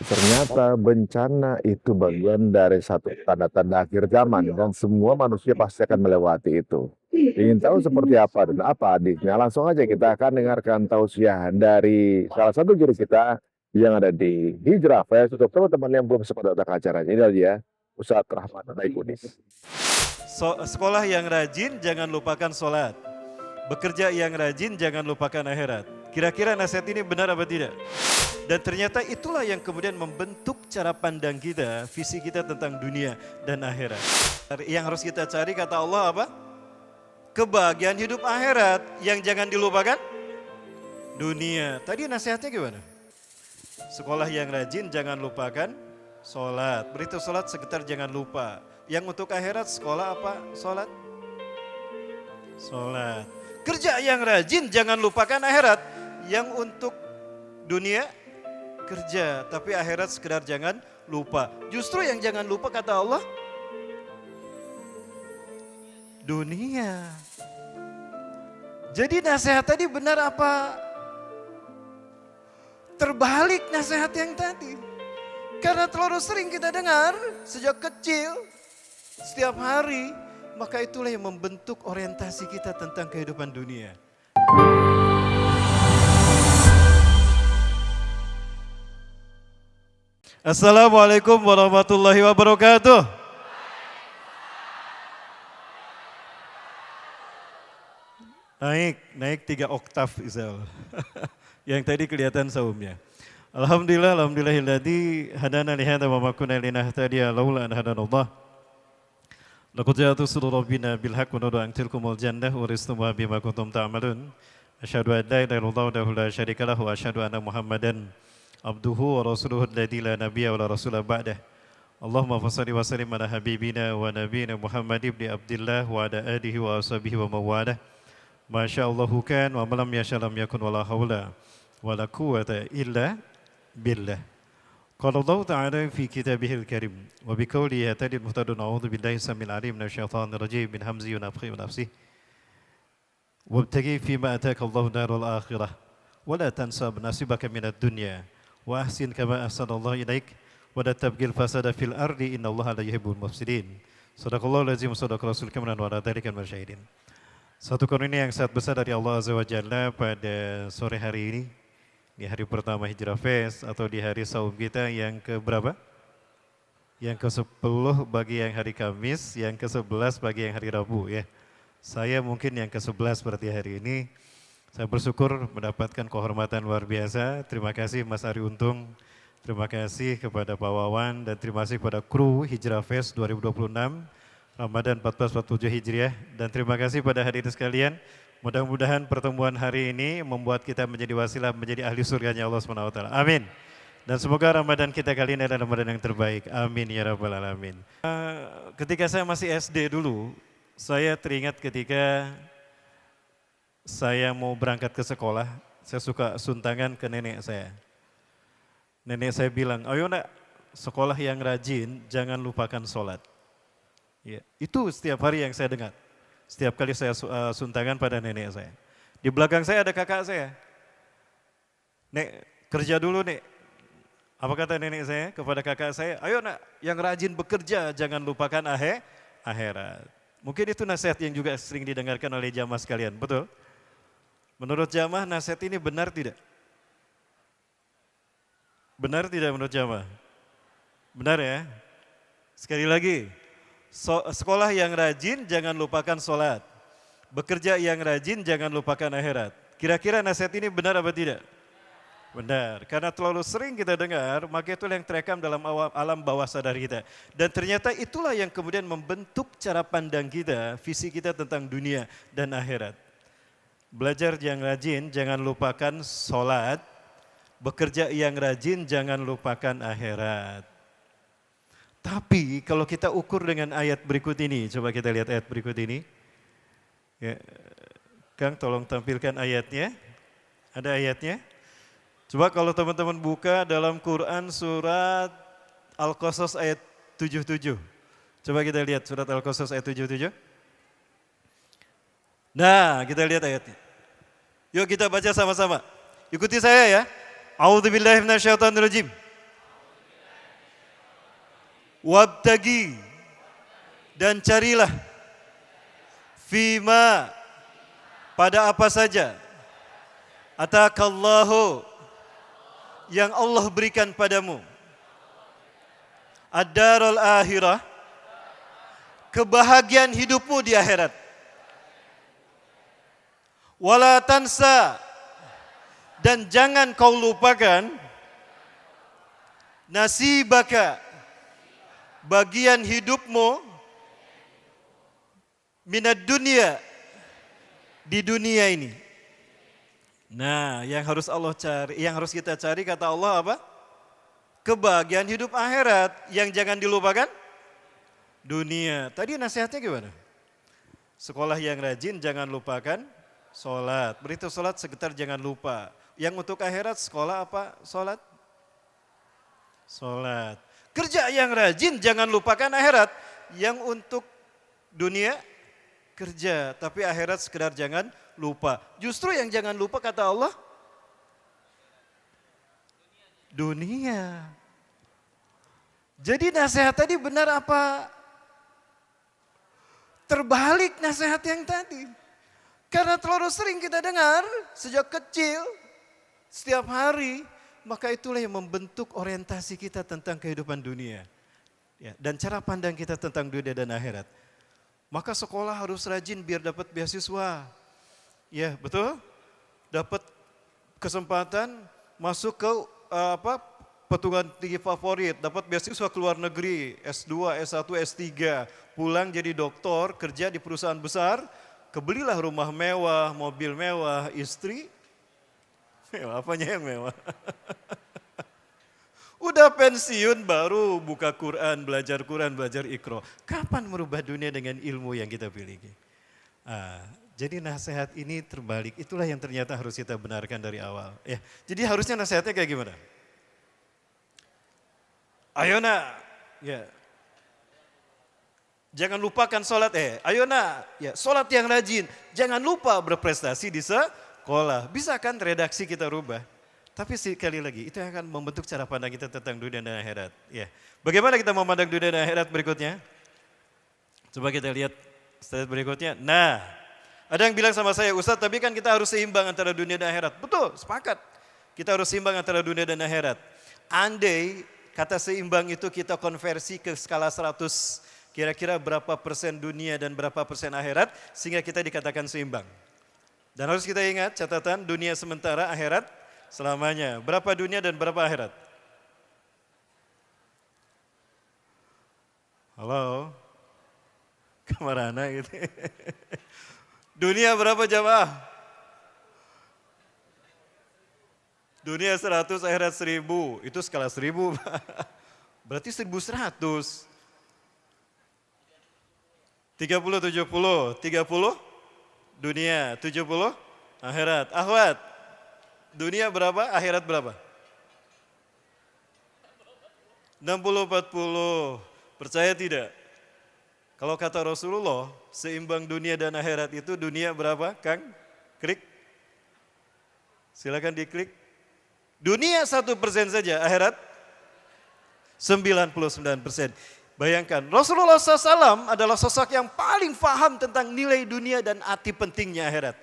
Ternyata bencana itu bagian dari satu tanda-tanda akhir zaman dan semua manusia pasti akan melewati itu. Ingin tahu seperti apa dan apa adiknya? Langsung aja kita akan dengarkan tausiah dari salah satu guru kita yang ada di Hijrah Fest untuk teman-teman yang belum sempat datang ke acaranya. Ini dia Ustadz Rahmat Daikunis. Sekolah yang rajin jangan lupakan sholat. Bekerja yang rajin jangan lupakan akhirat. Kira-kira nasihat ini benar apa tidak? Dan ternyata itulah yang kemudian membentuk cara pandang kita, visi kita tentang dunia dan akhirat. Yang harus kita cari kata Allah apa? Kebahagiaan hidup akhirat. Yang jangan dilupakan dunia. Tadi nasihatnya gimana? Sekolah yang rajin jangan lupakan sholat. Berita sholat sekitar jangan lupa. Yang untuk akhirat sekolah apa? Sholat? Sholat. Kerja yang rajin jangan lupakan akhirat. Yang untuk dunia kerja. Tapi akhirat sekedar jangan lupa. Justru yang jangan lupa kata Allah. Dunia. Jadi nasihat tadi benar apa? Terbalik nasihat yang tadi. Karena terlalu sering kita dengar sejak kecil, setiap hari, maka itulah yang membentuk orientasi kita tentang kehidupan dunia. Assalamualaikum warahmatullahi wabarakatuh. Naik 3 oktav Isal. Yang tadi kelihatan saumnya. Alhamdulillahilladzi hadana li hadza wa ma kunna linahtadiya laula an hadanallah. Laqad ja'at rusulu rabbina bil haqqi wa nuru an tilkumul jannah wa ristum bima kuntum ta'malun. Asyhadu an la ilaha illallah wahdahu la syarika lahu wa asyhadu anna Muhammadan abduhu wa rasuluhu alladzi la nabiyya wa la rasula ba'dah. Allahumma fassalli wa sallim ala habibina wa nabiyina Muhammad ibn Abdullah wa ala alihi wa ashabihi wa mawalah. Masya Allahu kan wa malam yasha lam yakun wa la hawla wa la quwata illa billah. Qala Allah Ta'ala fi kitabihil karim wa bi qawlihi yatadil muhtadun a'udzu billahi samil alim minasyaitonir rajim min hamzi wa nafthihi wa nafsihi. Wabtaghi fima ataka Allahu darul akhirah wa la tansa nasibaka minad dunya wa ahsin kama ahsanallahu ilaik wa la tabghil fasada fil ardi innallaha la yuhibbul mufsidin. Shadaqallahu lazim shadaqa rasul kamran wa la dzalika masyahidin. Satu karunia yang sangat besar dari Allah Azza wa Jalla pada sore hari ini, di hari pertama Hijrah Fest atau di hari saum kita yang ke berapa? Yang ke-10 bagi yang hari Kamis, yang ke-11 bagi yang hari Rabu ya. Saya mungkin yang ke-11 berarti hari ini. Saya bersyukur mendapatkan kehormatan luar biasa. Terima kasih Mas Ari Untung, terima kasih kepada Pak Wawan, dan terima kasih kepada kru Hijrah Fest 2026. Ramadan 1447 Hijriah, dan terima kasih pada hadirin sekalian. Mudah-mudahan pertemuan hari ini membuat kita menjadi wasilah menjadi ahli surganya Allah SWT. Amin. Dan semoga Ramadan kita kali ini adalah Ramadan yang terbaik. Amin ya rabbal alamin. Ketika saya masih SD dulu, saya teringat ketika saya mau berangkat ke sekolah, saya suka suntangan ke nenek saya. Nenek saya bilang, ayo nak, sekolah yang rajin, jangan lupakan sholat. Ya, itu setiap hari yang saya dengar. Setiap kali saya suntangan pada nenek saya. Di belakang saya ada kakak saya. Nek, kerja dulu nek. Apa kata nenek saya kepada kakak saya? Ayo nak, yang rajin bekerja jangan lupakan akhirat. Mungkin itu nasihat yang juga sering didengarkan oleh jamaah sekalian, betul? Menurut jamaah nasihat ini benar tidak? Benar tidak menurut jamaah? Benar ya? Sekali lagi. Sekolah yang rajin jangan lupakan sholat. Bekerja yang rajin jangan lupakan akhirat. Kira-kira nasihat ini benar apa tidak? Benar, karena terlalu sering kita dengar, maka itulah yang terekam dalam alam bawah sadar kita. Dan ternyata itulah yang kemudian membentuk cara pandang kita, visi kita tentang dunia dan akhirat. Belajar yang rajin jangan lupakan sholat. Bekerja yang rajin jangan lupakan akhirat. Tapi kalau kita ukur dengan ayat berikut ini, coba kita lihat ayat berikut ini. Ya, Kang tolong tampilkan ayatnya, ada ayatnya. Coba kalau teman-teman buka dalam Quran surat Al-Qasas ayat 77. Coba kita lihat surat Al-Qasas ayat 77. Nah, kita lihat ayatnya. Yuk kita baca sama-sama. Ikuti saya ya. A'udzubillahi minasyaitonirrajim. Wabtagi, dan carilah, fima, pada apa saja, atakallahu, yang Allah berikan padamu, ad-darul akhirah, kebahagiaan hidupmu di akhirat. Wala tansa, dan jangan kau lupakan, nasibaka, bagian hidupmu, minad dunia, di dunia ini. Nah, yang harus Allah cari, yang harus kita cari kata Allah apa? Kebahagiaan hidup akhirat. Yang jangan dilupakan dunia. Tadi nasihatnya gimana? Sekolah yang rajin, jangan lupakan sholat. Berita sholat sekitar jangan lupa. Yang untuk akhirat sekolah apa? Sholat. Sholat. Kerja yang rajin, jangan lupakan akhirat. Yang untuk dunia, kerja. Tapi akhirat sekedar jangan lupa. Justru yang jangan lupa kata Allah, dunia. Jadi nasihat tadi benar apa terbalik nasihat yang tadi? Karena terlalu sering kita dengar sejak kecil, setiap hari, maka itulah yang membentuk orientasi kita tentang kehidupan dunia. Ya, dan cara pandang kita tentang dunia dan akhirat. Maka sekolah harus rajin biar dapat beasiswa. Ya, betul? Dapat kesempatan masuk ke perguruan tinggi favorit, dapat beasiswa ke luar negeri, S2, S1, S3, pulang jadi doktor, kerja di perusahaan besar, kebelilah rumah mewah, mobil mewah, istri, mewah, apanya yang mewah? Udah pensiun baru buka Quran, belajar Iqra. Kapan merubah dunia dengan ilmu yang kita miliki? Jadi nasihat ini terbalik, itulah yang ternyata harus kita benarkan dari awal. Ya, jadi harusnya nasihatnya kayak gimana? Ayo nak, ya. Jangan lupakan sholat, ayo nak, ya, sholat yang rajin. Jangan lupa berprestasi di sekolah. Bisa kan redaksi kita rubah? Tapi sekali lagi, itu akan membentuk cara pandang kita tentang dunia dan akhirat. Ya. Bagaimana kita memandang dunia dan akhirat berikutnya? Coba kita lihat slide berikutnya. Nah, ada yang bilang sama saya, Ustadz, tapi kan kita harus seimbang antara dunia dan akhirat. Betul, sepakat. Kita harus seimbang antara dunia dan akhirat. Andai kata seimbang itu kita konversi ke skala 100, kira-kira berapa persen dunia dan berapa persen akhirat, sehingga kita dikatakan seimbang. Dan harus kita ingat catatan dunia sementara, akhirat selamanya. Berapa dunia dan berapa akhirat? Halo? Kemana gitu? Dunia berapa jamaah? Dunia 100, akhirat 1000. Itu skala 1000. Berarti 1100. 30, 70. 30 dunia, 70 akhirat. Akhwat, dunia berapa, akhirat berapa? 60, 40. Percaya tidak? Kalau kata Rasulullah, seimbang dunia dan akhirat itu dunia berapa, Kang? Klik. Silakan diklik. Dunia 1% saja, akhirat 99%. Bayangkan, Rasulullah SAW adalah sosok yang paling paham tentang nilai dunia dan arti pentingnya akhirat.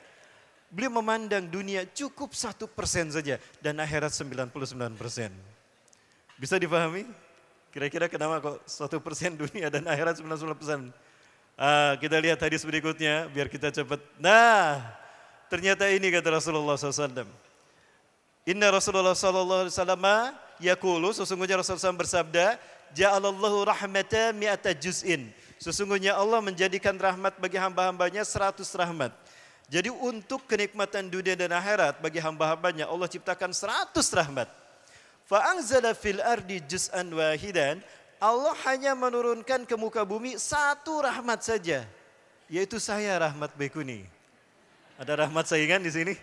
Beliau memandang dunia cukup 1% saja dan akhirat 99%. Bisa dipahami? Kira-kira kenapa kok 1% dunia dan akhirat 99%? Kita lihat hadis berikutnya biar kita cepat. Nah, ternyata ini kata Rasulullah SAW. Inna Rasulullah SAW yaqulu, sesungguhnya Rasulullah SAW bersabda, Ja'alallahu rahmata mi'ata juz'in. Sesungguhnya Allah menjadikan rahmat bagi hamba-hambanya 100 rahmat. Jadi untuk kenikmatan dunia dan akhirat bagi hamba-hambanya Allah ciptakan 100 rahmat. Fa'anzala fil ardi juz'an wahidan. Allah hanya menurunkan ke muka bumi 1 rahmat saja. Yaitu saya, Rahmat Baikuni. Ada rahmat saingan di sini?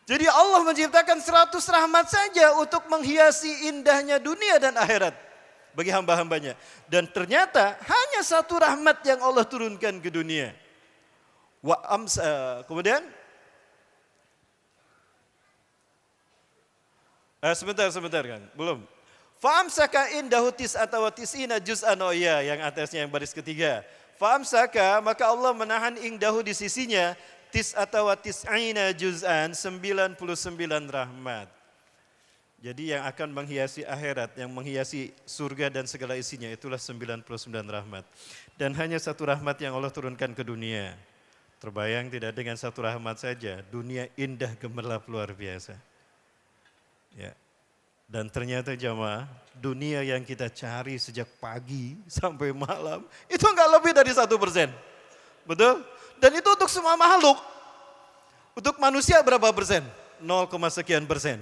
Jadi Allah menciptakan 100 rahmat saja untuk menghiasi indahnya dunia dan akhirat bagi hamba-hambanya. Dan ternyata hanya 1 rahmat yang Allah turunkan ke dunia. Kemudian, sebentar kan, belum. Fa'amsaka indahu tis'ata wa tis'ina juz'an. Oh iya, yang atasnya yang baris ketiga. Fa'amsaka, maka Allah menahan indahu di sisinya tis'ata wa tis'ina juz'an, 99 rahmat. Jadi yang akan menghiasi akhirat, yang menghiasi surga dan segala isinya, itulah 99 rahmat. Dan hanya satu rahmat yang Allah turunkan ke dunia. Terbayang tidak, dengan satu rahmat saja, dunia indah gemerlap luar biasa. Ya. Dan ternyata jamaah, dunia yang kita cari sejak pagi sampai malam, itu enggak lebih dari 1%. Betul? Dan itu untuk semua makhluk. Untuk manusia berapa persen? 0, sekian persen.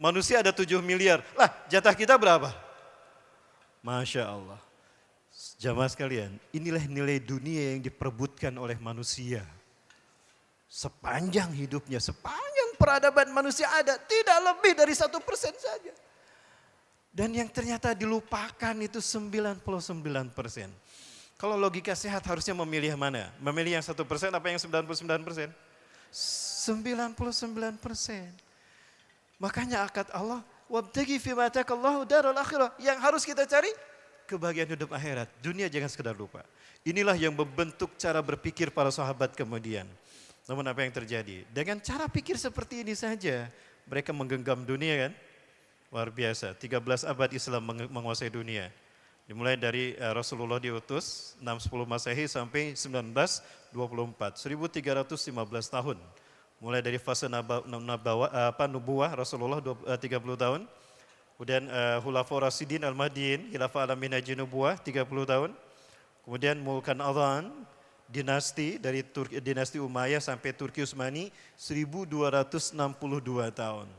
Manusia ada 7 miliar. Lah, jatah kita berapa? Masya Allah. Jamaah sekalian, inilah nilai dunia yang diperebutkan oleh manusia. Sepanjang hidupnya, sepanjang peradaban manusia ada, tidak lebih dari 1% saja. Dan yang ternyata dilupakan itu 99%. Kalau logika sehat harusnya memilih mana? Memilih yang 1% apa yang 99%? 99%. Makanya akad Allah, wabtaghi fima atakallahu daral akhirah. Yang harus kita cari kebahagiaan hidup akhirat. Dunia jangan sekedar lupa. Inilah yang membentuk cara berpikir para sahabat kemudian. Namun apa yang terjadi? Dengan cara pikir seperti ini saja, mereka menggenggam dunia kan? Luar biasa, 13 abad Islam menguasai dunia. Dimulai dari Rasulullah diutus 610 Masehi sampai 1924, 1315 tahun. Mulai dari fase nubuwah Rasulullah 30 tahun. Kemudian Khulafaur Rasyidin Al-Mahdiin, Khilafah Alamin Haji Nubuwah 30 tahun. Kemudian Mulkan Adhan, dinasti dari dinasti Umayyah sampai Turki Utsmani 1262 tahun.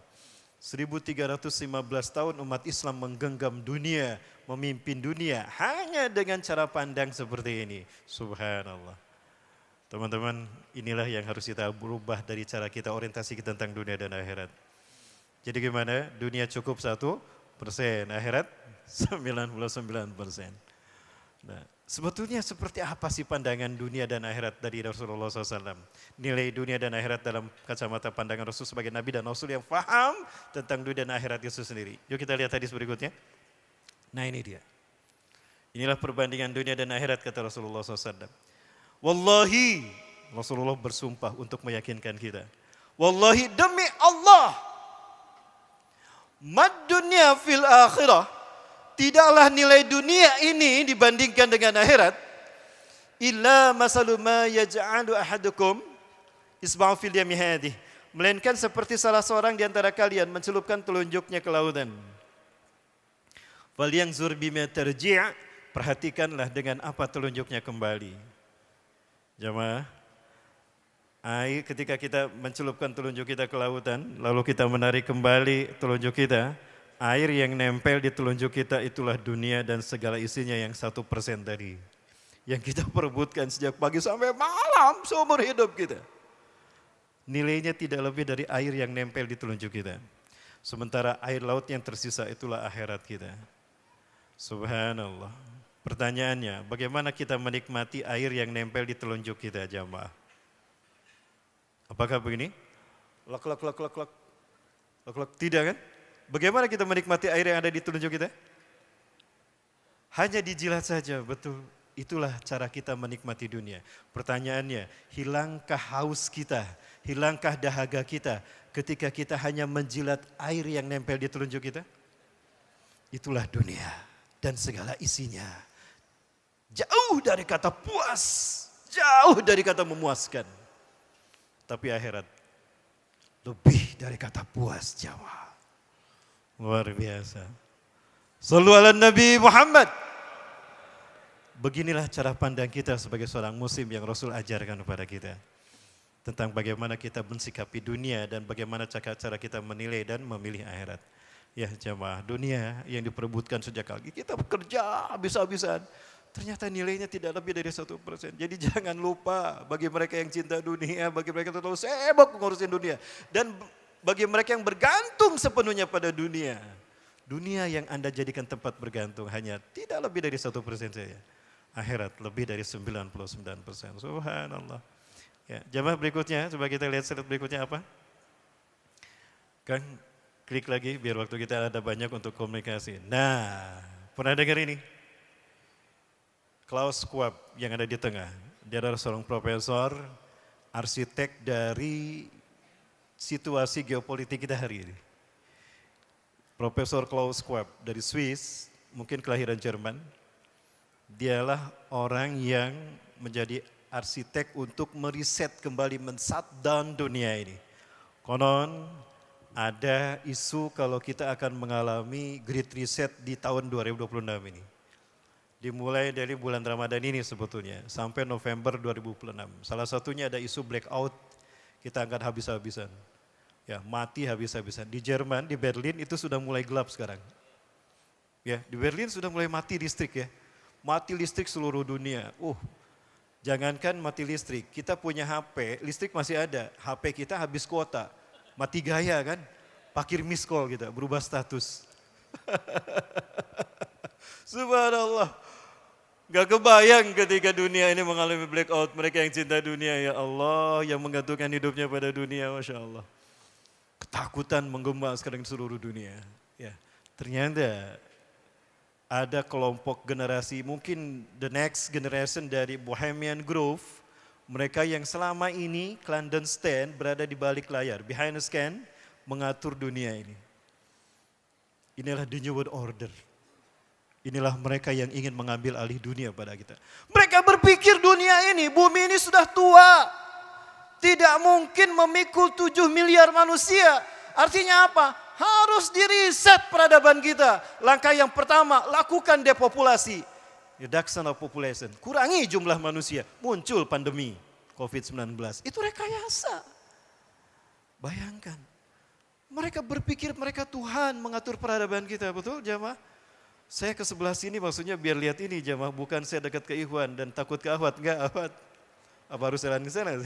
1315 tahun umat Islam menggenggam dunia, memimpin dunia hanya dengan cara pandang seperti ini. Subhanallah. Teman-teman, inilah yang harus kita berubah dari cara kita orientasi kita tentang dunia dan akhirat. Jadi gimana? Dunia cukup 1%, akhirat 99%. Nah, sebetulnya seperti apa sih pandangan dunia dan akhirat dari Rasulullah SAW? Nilai dunia dan akhirat dalam kacamata pandangan Rasul sebagai Nabi dan Rasul yang paham tentang dunia dan akhirat itu sendiri. Yuk kita lihat hadis berikutnya. Nah ini dia. Inilah perbandingan dunia dan akhirat kata Rasulullah SAW. Wallahi, Rasulullah bersumpah untuk meyakinkan kita. Wallahi demi Allah, mad dunya fil akhirah, tidaklah nilai dunia ini dibandingkan dengan akhirat. Illa masalu ma yaj'alu ahadukum isba'u fil yami hadih. Melainkan seperti salah seorang di antara kalian mencelupkan telunjuknya ke lautan. Fal yanzur bima tarji', perhatikanlah dengan apa telunjuknya kembali. Jamaah, air ketika kita mencelupkan telunjuk kita ke lautan, lalu kita menarik kembali telunjuk kita, air yang nempel di telunjuk kita itulah dunia dan segala isinya yang 1% tadi. Yang kita perebutkan sejak pagi sampai malam seumur hidup kita. Nilainya tidak lebih dari air yang nempel di telunjuk kita. Sementara air laut yang tersisa itulah akhirat kita. Subhanallah. Pertanyaannya, bagaimana kita menikmati air yang nempel di telunjuk kita, jamaah? Apakah begini? Lok, lok, lok, lok, lok. Lok, lok. Tidak kan? Bagaimana kita menikmati air yang ada di telunjuk kita? Hanya dijilat saja, betul. Itulah cara kita menikmati dunia. Pertanyaannya, hilangkah haus kita? Hilangkah dahaga kita ketika kita hanya menjilat air yang nempel di telunjuk kita? Itulah dunia dan segala isinya. Jauh dari kata puas, jauh dari kata memuaskan. Tapi akhirat lebih dari kata puas, jamaah. Luar biasa. Sallu ala Nabi Muhammad. Beginilah cara pandang kita sebagai seorang muslim yang Rasul ajarkan kepada kita. Tentang bagaimana kita mensikapi dunia dan bagaimana cara kita menilai dan memilih akhirat. Ya jamaah, dunia yang diperebutkan sejak pagi, kita bekerja habis-habisan. Ternyata nilainya tidak lebih dari 1%. Jadi jangan lupa bagi mereka yang cinta dunia, bagi mereka yang terlalu sibuk ngurusin dunia. Dan bagi mereka yang bergantung sepenuhnya pada dunia. Dunia yang Anda jadikan tempat bergantung hanya tidak lebih dari 1% saja. Akhirat lebih dari 99%. Subhanallah. Ya, jamaah berikutnya, coba kita lihat slide berikutnya apa? Kan Klik lagi biar waktu kita ada banyak untuk komunikasi. Nah, pernah dengar ini? Klaus Schwab yang ada di tengah. Dia adalah seorang profesor, arsitek dari situasi geopolitik kita hari ini. Profesor Klaus Schwab dari Swiss, mungkin kelahiran Jerman. Dialah orang yang menjadi arsitek untuk meriset kembali, men-shutdown dunia ini. Konon ada isu kalau kita akan mengalami great reset di tahun 2026 ini. Dimulai dari bulan Ramadan ini sebetulnya, sampai November 2026. Salah satunya ada isu blackout, kita akan habis-habisan. Ya, mati habis-habisan. Di Jerman, di Berlin itu sudah mulai gelap sekarang. Ya, di Berlin sudah mulai mati listrik ya. Mati listrik seluruh dunia. Jangankan mati listrik, kita punya HP, listrik masih ada. HP kita habis kuota, mati gaya kan. Pakir miss call kita, berubah status. Subhanallah. Gak kebayang ketika dunia ini mengalami blackout. Mereka yang cinta dunia, ya Allah, yang menggantungkan hidupnya pada dunia, Masya Allah. Ketakutan menggema sekarang di seluruh dunia. Ya, ternyata ada kelompok generasi, mungkin the next generation dari Bohemian Grove, mereka yang selama ini clandestine berada di balik layar, behind the scan, mengatur dunia ini. Inilah the New World Order. Inilah mereka yang ingin mengambil alih dunia pada kita. Mereka berpikir dunia ini, bumi ini sudah tua. Tidak mungkin memikul 7 miliar manusia. Artinya apa? Harus diriset peradaban kita. Langkah yang pertama, lakukan depopulasi. Reduction of population. Kurangi jumlah manusia. Muncul pandemi COVID-19. Itu rekayasa. Bayangkan. Mereka berpikir mereka Tuhan mengatur peradaban kita. Betul jamaah? Saya ke sebelah sini maksudnya biar lihat ini jamaah. Bukan saya dekat ke Ikhwan dan takut ke Ahwat. Enggak Ahwat. Apa harus jalan ke sana?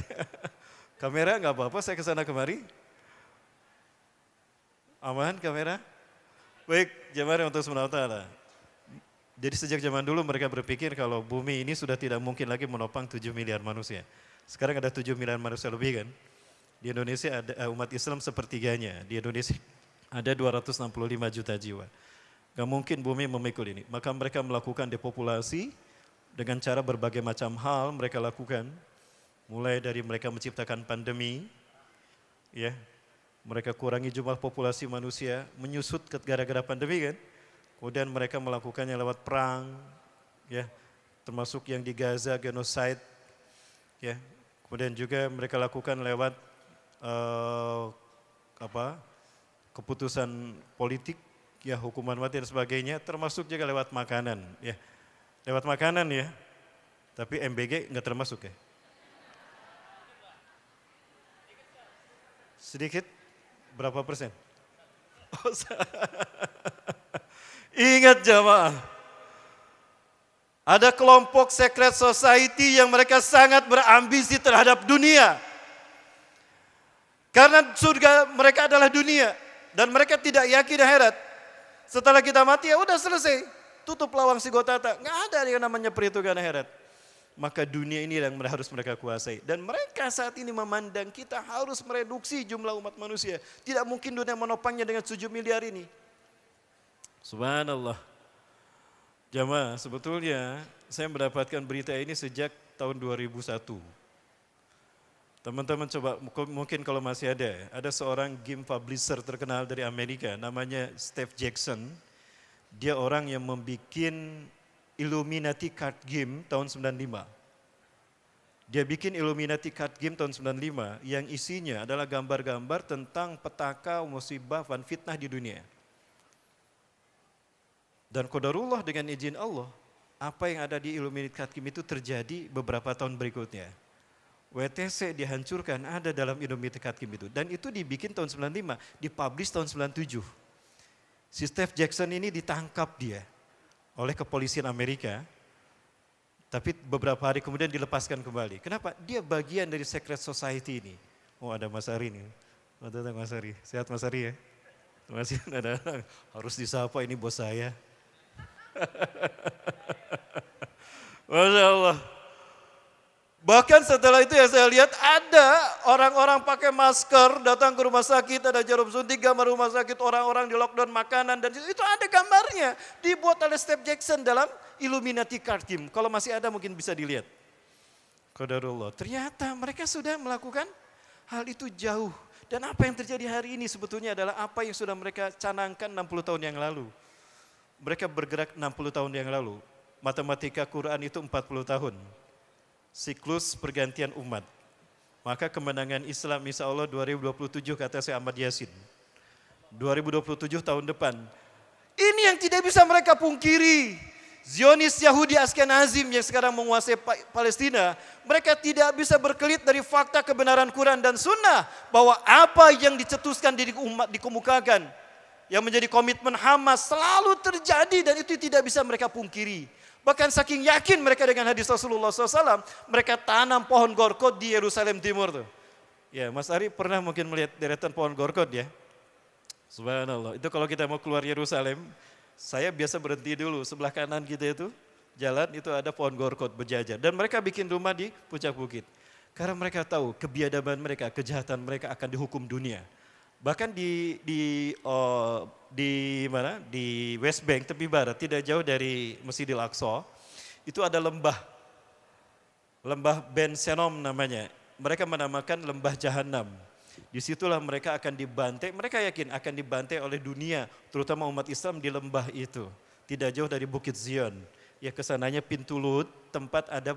Kamera enggak apa-apa saya ke sana kemari. Aman kamera? Baik, jamaah untuk SWT. Jadi sejak zaman dulu mereka berpikir kalau bumi ini sudah tidak mungkin lagi menopang 7 miliar manusia. Sekarang ada 7 miliar manusia lebih kan. Di Indonesia ada umat Islam sepertiganya. Di Indonesia ada 265 juta jiwa. Gak mungkin bumi memikul ini. Maka mereka melakukan depopulasi dengan cara berbagai macam hal mereka lakukan. Mulai dari mereka menciptakan pandemi, ya, mereka kurangi jumlah populasi manusia, menyusut gara-gara pandemi kan. Kemudian mereka melakukannya lewat perang, ya, termasuk yang di Gaza, genocide, ya. Kemudian juga mereka lakukan lewat keputusan politik, ya, hukuman mati dan sebagainya, termasuk juga lewat makanan, ya. Lewat makanan ya, tapi MBG nggak termasuk ya. Sedikit, berapa persen? Ingat jamaah, ada kelompok secret society yang mereka sangat berambisi terhadap dunia. Karena surga mereka adalah dunia dan mereka tidak yakin akhirat. Setelah kita mati ya udah selesai, tutup lawang sigotata, nggak ada yang namanya perhitungan akhirat. Maka dunia ini yang harus mereka kuasai. Dan mereka saat ini memandang kita harus mereduksi jumlah umat manusia. Tidak mungkin dunia menopangnya dengan 7 miliar ini. Subhanallah. Jamaah, sebetulnya saya mendapatkan berita ini sejak tahun 2001. Teman-teman coba, mungkin kalau masih ada seorang game publisher terkenal dari Amerika, namanya Steve Jackson. Dia orang yang membuat Illuminati card game tahun 95. Dia bikin Illuminati card game tahun 95 yang isinya adalah gambar-gambar tentang petaka, musibah, dan fitnah di dunia. Dan qadarullah dengan izin Allah, apa yang ada di Illuminati card game itu terjadi beberapa tahun berikutnya. WTC dihancurkan ada dalam Illuminati card game itu. Dan itu dibikin tahun 95, dipublish tahun 97. Si Steve Jackson ini ditangkap dia oleh kepolisian Amerika, tapi beberapa hari kemudian dilepaskan kembali. Kenapa? Dia bagian dari secret society ini. Oh ada Mas Ari nih. Oh, datang Mas Ari. Sehat Mas Ari ya? Terima kasih. Harus disapa ini bos saya. Masya Allah. Bahkan setelah itu ya saya lihat ada orang-orang pakai masker datang ke rumah sakit, ada jarum suntik, gambar rumah sakit, orang-orang di lockdown makanan dan itu ada gambarnya. Dibuat oleh Steve Jackson dalam Illuminati Card Game. Kalau masih ada mungkin bisa dilihat. Qadarullah. Ternyata mereka sudah melakukan hal itu jauh. Dan apa yang terjadi hari ini sebetulnya adalah apa yang sudah mereka canangkan 60 tahun yang lalu. Mereka bergerak 60 tahun yang lalu. Matematika Quran itu 40 tahun. Siklus pergantian umat. Maka kemenangan Islam insya Allah 2027 kata saya Ahmad Yasin. 2027 tahun depan. Ini yang tidak bisa mereka pungkiri. Zionis Yahudi Askenazim yang sekarang menguasai Palestina. Mereka tidak bisa berkelit dari fakta kebenaran Quran dan Sunnah. Bahwa apa yang dicetuskan di umat dikemukakan. Yang menjadi komitmen Hamas selalu terjadi dan itu tidak bisa mereka pungkiri. Bahkan saking yakin mereka dengan hadis Rasulullah SAW, mereka tanam pohon gorkot di Yerusalem Timur tuh. Ya, Mas Ari pernah mungkin melihat deretan pohon gorkot ya. Subhanallah, itu kalau kita mau keluar Yerusalem, saya biasa berhenti dulu, sebelah kanan kita itu, jalan itu ada pohon gorkot berjajar. Dan mereka bikin rumah di puncak bukit. Karena mereka tahu kebiadaban mereka, kejahatan mereka akan dihukum dunia. Bahkan di mana di West Bank tepi barat tidak jauh dari Masjidil Aqsa itu ada lembah Ben Senom namanya. Mereka menamakan lembah Jahanam. Disitulah mereka akan dibantai. Mereka yakin akan dibantai oleh dunia, terutama umat Islam di lembah itu. Tidak jauh dari Bukit Zion. Ya kesananya pintu Lut, tempat ada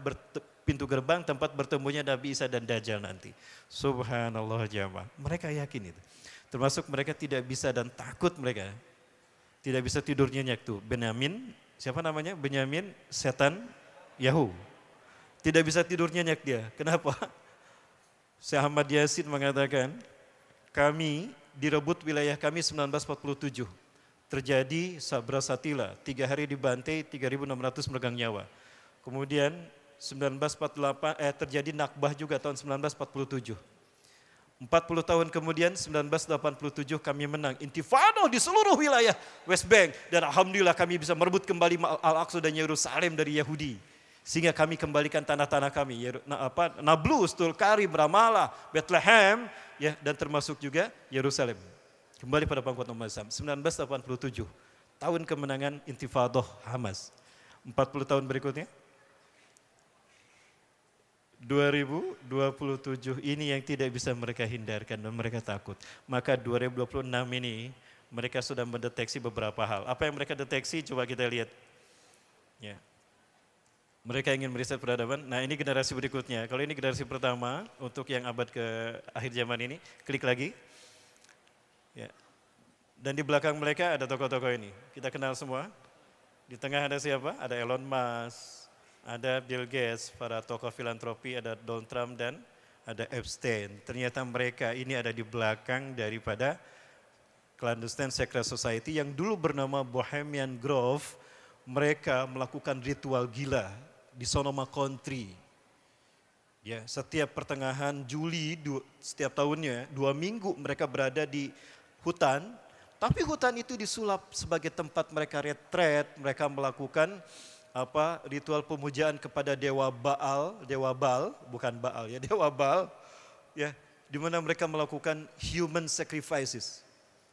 pintu gerbang tempat bertemunya Nabi Isa dan Dajjal nanti. Subhanallah jamaah. Mereka yakin itu. Termasuk mereka tidak bisa dan takut mereka. Tidak bisa tidur nyenyak tuh. Benyamin, siapa namanya? Benyamin setan Yahu. Tidak bisa tidur nyenyak dia. Kenapa? Syekh Ahmad Yasin mengatakan, kami direbut wilayah kami 1947. Terjadi Sabra Satila, 3 hari dibantai, 3.600 meregang nyawa. Kemudian 1948 terjadi Nakbah juga tahun 1947. 40 tahun kemudian 1987 kami menang intifadah di seluruh wilayah West Bank dan alhamdulillah kami bisa merebut kembali Al-Aqsa dan Yerusalem dari Yahudi sehingga kami kembalikan tanah-tanah kami Nablus, Tulkarim, Ramallah, Bethlehem ya dan termasuk juga Yerusalem kembali pada pangkuan umat Islam. 1987 tahun kemenangan intifadah Hamas. 40 tahun berikutnya 2027 ini yang tidak bisa mereka hindarkan dan mereka takut. Maka 2026 ini mereka sudah mendeteksi beberapa hal. Apa yang mereka deteksi coba kita lihat. Ya. Mereka ingin meriset peradaban. Nah ini generasi berikutnya. Kalau ini generasi pertama untuk yang abad ke akhir zaman ini, klik lagi. Ya. Dan di belakang mereka ada tokoh-tokoh ini. Kita kenal semua. Di tengah ada siapa? Ada Elon Musk. Ada Bill Gates, para tokoh filantropi, ada Donald Trump dan ada Epstein. Ternyata mereka ini ada di belakang daripada clandestine secret society yang dulu bernama Bohemian Grove. Mereka melakukan ritual gila di Sonoma Country. Ya, setiap pertengahan Juli setiap tahunnya 2 minggu mereka berada di hutan. Tapi hutan itu disulap sebagai tempat mereka retret, mereka melakukan ritual pemujaan kepada dewa Baal, bukan Baal ya, dewa Baal ya, di mana mereka melakukan human sacrifices.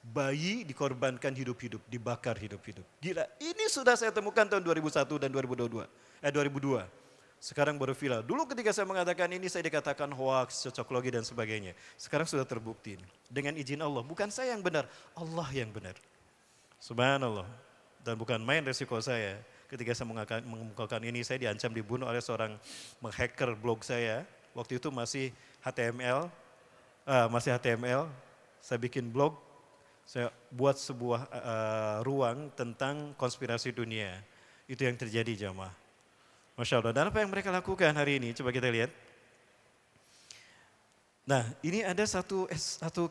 Bayi dikorbankan hidup-hidup, dibakar hidup-hidup. Gila, ini sudah saya temukan tahun 2001 dan 2002. Sekarang baru viral. Dulu ketika saya mengatakan ini saya dikatakan hoax, cocok logi dan sebagainya. Sekarang sudah terbukti. Dengan izin Allah, bukan saya yang benar, Allah yang benar. Subhanallah. Dan bukan main resiko saya. Ketika saya mengemukakan ini, saya diancam dibunuh oleh seorang menghacker blog saya. Waktu itu masih HTML, saya bikin blog, saya buat sebuah ruang tentang konspirasi dunia. Itu yang terjadi jamaah. Masya Allah, dan apa yang mereka lakukan hari ini, coba kita lihat. Nah ini ada satu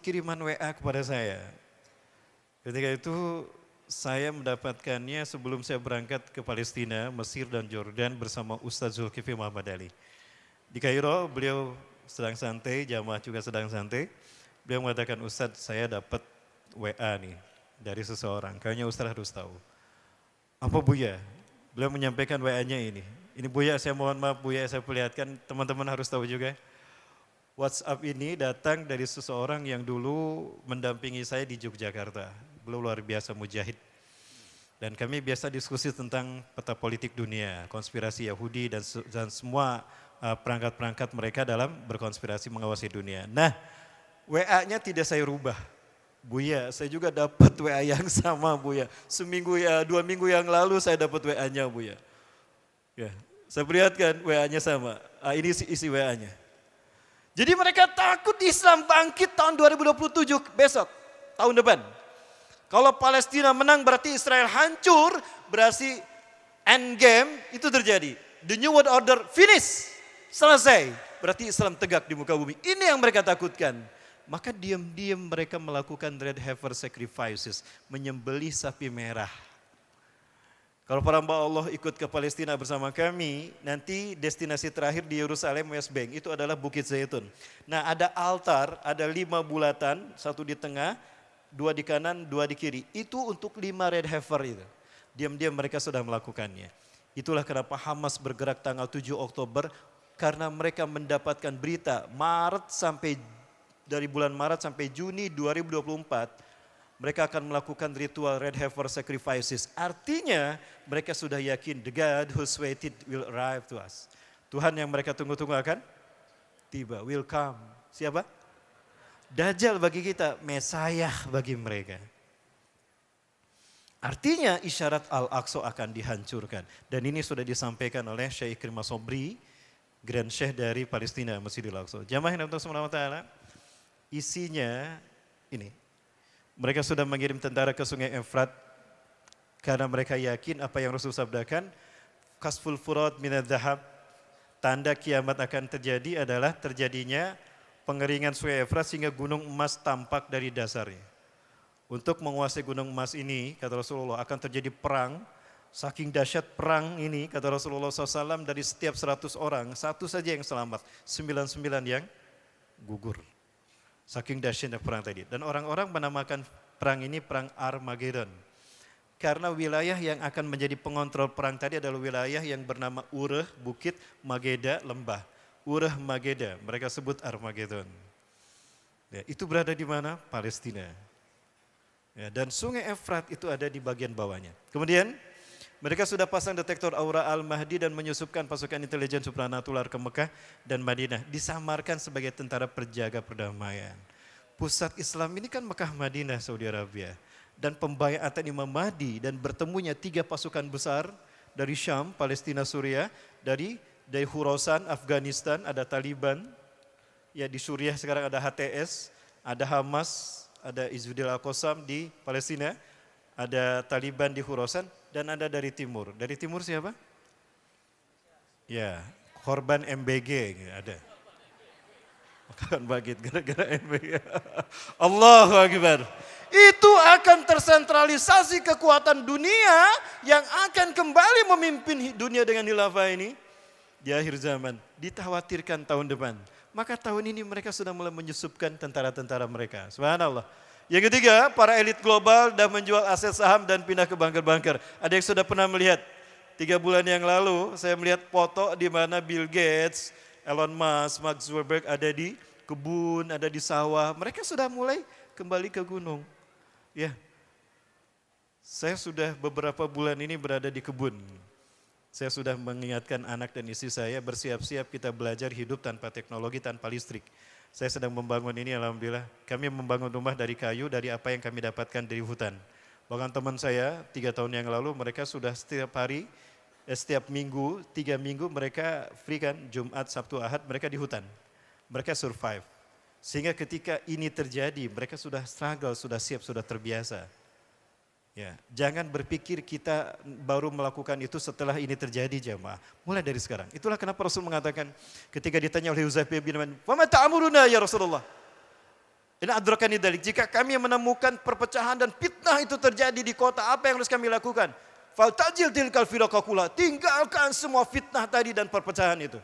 kiriman WA kepada saya. Ketika itu saya mendapatkannya sebelum saya berangkat ke Palestina, Mesir dan Jordan bersama Ustadz Zulkifli Muhammad Ali. Di Kairo beliau sedang santai, jamaah juga sedang santai. Beliau mengatakan, Ustadz saya dapat WA nih dari seseorang, kayaknya Ustadz harus tahu. Apa Buya? Beliau menyampaikan WA-nya ini. Ini Buya, saya mohon maaf Buya, saya perlihatkan, teman-teman harus tahu juga. WhatsApp ini datang dari seseorang yang dulu mendampingi saya di Yogyakarta. Beliau luar biasa mujahid. Dan kami biasa diskusi tentang peta politik dunia, konspirasi Yahudi dan semua perangkat-perangkat mereka dalam berkonspirasi mengawasi dunia. Nah, WA-nya tidak saya rubah. Buya, saya juga dapat WA yang sama Buya. Seminggu ya, 2 minggu yang lalu saya dapat WA-nya Buya. Ya, saya perlihatkan WA-nya sama. Ini isi WA-nya. Jadi mereka takut Islam bangkit tahun 2027 besok, tahun depan. Kalau Palestina menang berarti Israel hancur, berarti end game itu terjadi. The New World Order finish, selesai. Berarti Islam tegak di muka bumi. Ini yang mereka takutkan. Maka diam-diam mereka melakukan red heifer sacrifices, menyembelih sapi merah. Kalau para hamba Allah ikut ke Palestina bersama kami, nanti destinasi terakhir di Yerusalem West Bank, itu adalah Bukit Zaitun. Nah ada altar, ada 5 bulatan, 1 di tengah, 2 di kanan, 2 di kiri. Itu untuk 5 red heifer itu. Diam-diam mereka sudah melakukannya. Itulah kenapa Hamas bergerak tanggal 7 Oktober, karena mereka mendapatkan berita dari bulan Maret sampai Juni 2024, mereka akan melakukan ritual red heifer sacrifices. Artinya mereka sudah yakin the God who's waited will arrive to us. Tuhan yang mereka tunggu-tunggu akan tiba, will come. Siapa? Dajjal bagi kita, Mesayah bagi mereka. Artinya isyarat Al-Aqsa akan dihancurkan. Dan ini sudah disampaikan oleh Syekh Ikrimah Sobri, Grand Syekh dari Palestina, Masjidil Aqsa. Jamaah yang Allah Ta'ala, isinya ini. Mereka sudah mengirim tentara ke sungai Efrat karena mereka yakin apa yang Rasul sabdakan, kasful furat minadz zahab, tanda kiamat akan terjadi adalah terjadinya pengeringan sungai Efrat sehingga gunung emas tampak dari dasarnya. Untuk menguasai gunung emas ini, kata Rasulullah, akan terjadi perang. Saking dahsyat perang ini, kata Rasulullah SAW, dari setiap 100 orang, 1 saja yang selamat, 99 yang gugur. Saking dahsyatnya perang tadi. Dan orang-orang menamakan perang ini perang Armageddon. Karena wilayah yang akan menjadi pengontrol perang tadi adalah wilayah yang bernama Ureh, Bukit, Mageda, Lembah. Ureh, Mageda, mereka sebut Armageddon. Ya, itu berada di mana? Palestina. Ya, dan sungai Efrat itu ada di bagian bawahnya. Kemudian mereka sudah pasang detektor aura Al-Mahdi dan menyusupkan pasukan intelijen supranatural ke Mekah dan Madinah. Disamarkan sebagai tentara penjaga perdamaian. Pusat Islam ini kan Mekah, Madinah, Saudi Arabia. Dan pembayatan Imam Mahdi dan bertemunya 3 pasukan besar dari Syam, Palestina, Suriah. Dari Khurasan, Afghanistan, ada Taliban. Ya di Suriah sekarang ada HTS, ada Hamas, ada Izzuddin Al-Qassam di Palestina. Ada Taliban di Khurasan. Dan ada dari timur. Dari timur siapa? Ya, korban MBG ada. Makan bagit gara-gara MBG. Allahu Akbar. Itu akan tersentralisasi kekuatan dunia yang akan kembali memimpin dunia dengan khilafah ini di akhir zaman. Dikhawatirkan tahun depan. Maka tahun ini mereka sudah mulai menyusupkan tentara-tentara mereka. Subhanallah. Yang ketiga, para elit global dah menjual aset saham dan pindah ke bunker-bunker. Ada yang sudah pernah melihat? 3 bulan yang lalu saya melihat foto di mana Bill Gates, Elon Musk, Mark Zuckerberg ada di kebun, ada di sawah. Mereka sudah mulai kembali ke gunung. Ya, saya sudah beberapa bulan ini berada di kebun. Saya sudah mengingatkan anak dan istri saya bersiap-siap kita belajar hidup tanpa teknologi, tanpa listrik. Saya sedang membangun ini, alhamdulillah. Kami membangun rumah dari kayu, dari apa yang kami dapatkan dari hutan. Bahkan teman saya 3 tahun yang lalu mereka sudah setiap hari, setiap minggu, 3 minggu mereka free kan, Jumat, Sabtu, Ahad, mereka di hutan. Mereka survive. Sehingga ketika ini terjadi, mereka sudah struggle, sudah siap, sudah terbiasa. Ya, jangan berpikir kita baru melakukan itu setelah ini terjadi jemaah. Mulai dari sekarang. Itulah kenapa Rasul mengatakan ketika ditanya oleh Huzaifah bin Yaman, "Wa ma ta'muruna ya Rasulullah?" Ini adrakani dalik. Jika kami menemukan perpecahan dan fitnah itu terjadi di kota, apa yang harus kami lakukan? Faltajil tilkal firaqaqula. Tinggalkan semua fitnah tadi dan perpecahan itu.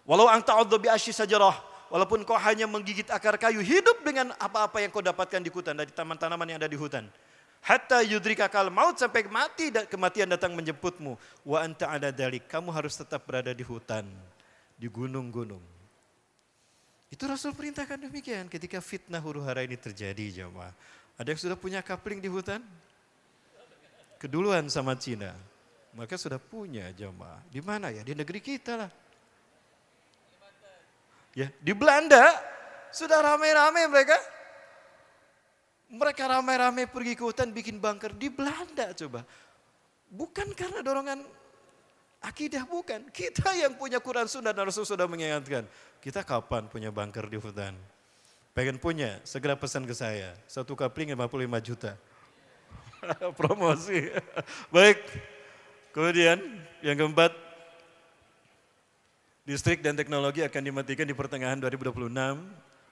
Walau ang ta'udhu bi asyi sajarah. Walaupun kau hanya menggigit akar kayu, hidup dengan apa-apa yang kau dapatkan di hutan, dari taman-tanaman yang ada di hutan. Hatta yudrikakal maut, sampai mati dan kematian datang menjemputmu. Wa anta ala dalik, kamu harus tetap berada di hutan, di gunung-gunung. Itu Rasul perintahkan demikian ketika fitnah huru-hara ini terjadi, jemaah. Ada yang sudah punya kapling di hutan? Keduluan sama Cina. Mereka sudah punya, jemaah. Di mana ya? Di negeri kita lah. Ya, di Belanda sudah ramai-ramai mereka. Mereka ramai-ramai pergi ke hutan bikin bunker di Belanda, coba. Bukan karena dorongan akidah, bukan. Kita yang punya Quran Sunnah dan Rasul sudah mengingatkan. Kita kapan punya bunker di hutan? Pengen punya, segera pesan ke saya. 1 kapling 55 juta. Promosi. Baik. Kemudian yang keempat, listrik dan teknologi akan dimatikan di pertengahan 2026.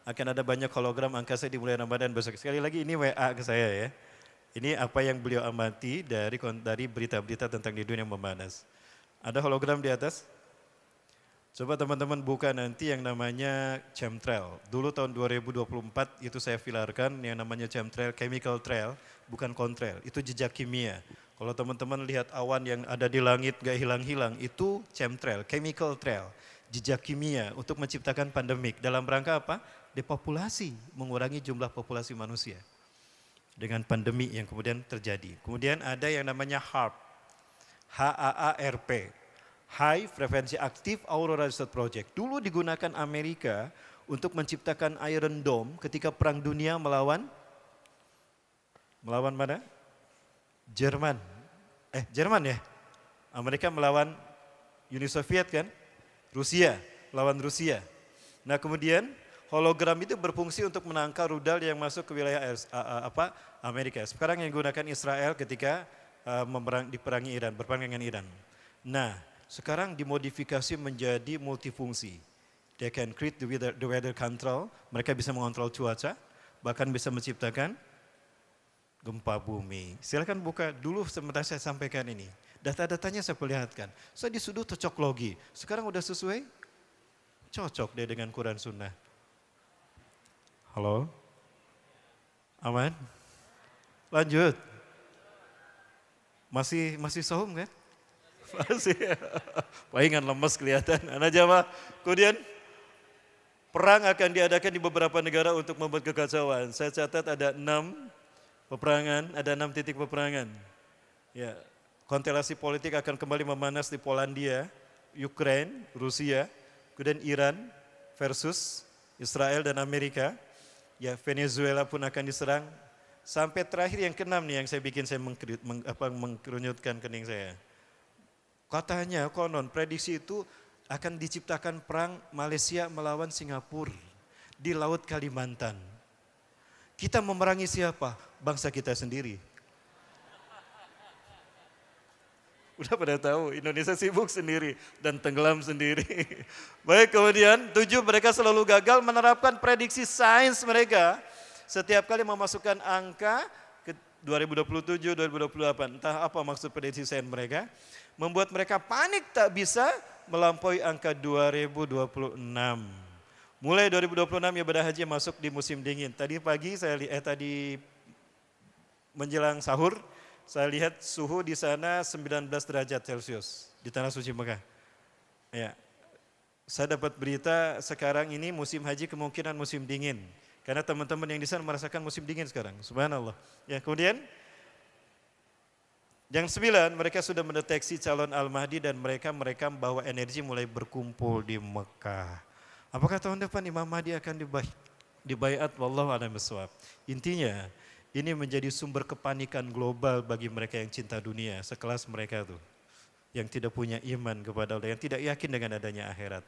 Akan ada banyak hologram angkasa di bulan Ramadan besok. Sekali lagi ini WA ke saya ya. Ini apa yang beliau amati dari berita-berita tentang di dunia memanas. Ada hologram di atas? Coba teman-teman buka nanti yang namanya chemtrail. Dulu tahun 2024 itu saya filarkan yang namanya chemtrail, chemical trail, bukan contrail. Itu jejak kimia. Kalau teman-teman lihat awan yang ada di langit gak hilang-hilang, itu chemtrail, chemical trail. Jejak kimia untuk menciptakan pandemik. Dalam rangka apa? Depopulasi, mengurangi jumlah populasi manusia. Dengan pandemi yang kemudian terjadi. Kemudian ada yang namanya HAARP, HAARP, High Frequency Active Aurora Research Project. Dulu digunakan Amerika untuk menciptakan Iron Dome ketika Perang Dunia melawan mana? Jerman. Jerman ya? Amerika melawan Uni Soviet kan? Rusia, melawan Rusia. Nah kemudian hologram itu berfungsi untuk menangkal rudal yang masuk ke wilayah Amerika. Sekarang yang digunakan Israel ketika diperangi Iran, berperang dengan Iran. Nah, sekarang dimodifikasi menjadi multifungsi. They can create the weather control, mereka bisa mengontrol cuaca, bahkan bisa menciptakan gempa bumi. Silakan buka dulu sebentar saya sampaikan ini. Data-datanya saya perlihatkan. Saya di sudut cocoklogi. Sekarang udah sesuai? Cocok deh dengan Quran Sunnah. Halo? Aman? Lanjut. Masih sahum kan? Masih. Palingan lemes kelihatan. Anak jamaah. Kemudian perang akan diadakan di beberapa negara untuk membuat kekacauan. Saya catat ada 6 peperangan, ada 6 titik peperangan. Ya, konstelasi politik akan kembali memanas di Polandia, Ukraina, Rusia, kemudian Iran versus Israel dan Amerika. Ya, Venezuela pun akan diserang. Sampai terakhir yang ke-6 nih yang saya mengkerunyutkan kening saya. Katanya konon prediksi itu akan diciptakan perang Malaysia melawan Singapura di Laut Kalimantan. Kita memerangi siapa? Bangsa kita sendiri. Udah pada tahu, Indonesia sibuk sendiri dan tenggelam sendiri. Baik, kemudian 7, mereka selalu gagal menerapkan prediksi sains mereka. Setiap kali memasukkan angka ke 2027, 2028, entah apa maksud prediksi sains mereka. Membuat mereka panik tak bisa melampaui angka 2026. Mulai 2026 ibadah haji masuk di musim dingin. Tadi pagi tadi menjelang sahur, saya lihat suhu di sana 19 derajat Celcius di Tanah Suci Mekah. Ya, saya dapat berita sekarang ini musim haji kemungkinan musim dingin. Karena teman-teman yang di sana merasakan musim dingin sekarang. Subhanallah. Ya, kemudian yang 9, mereka sudah mendeteksi calon Al-Mahdi dan mereka membawa energi mulai berkumpul di Mekah. Apakah tahun depan Imam Mahdi akan dibaiat? Wallahu a'lam bishawab. Intinya, ini menjadi sumber kepanikan global bagi mereka yang cinta dunia, sekelas mereka tuh. Yang tidak punya iman kepada Allah, yang tidak yakin dengan adanya akhirat.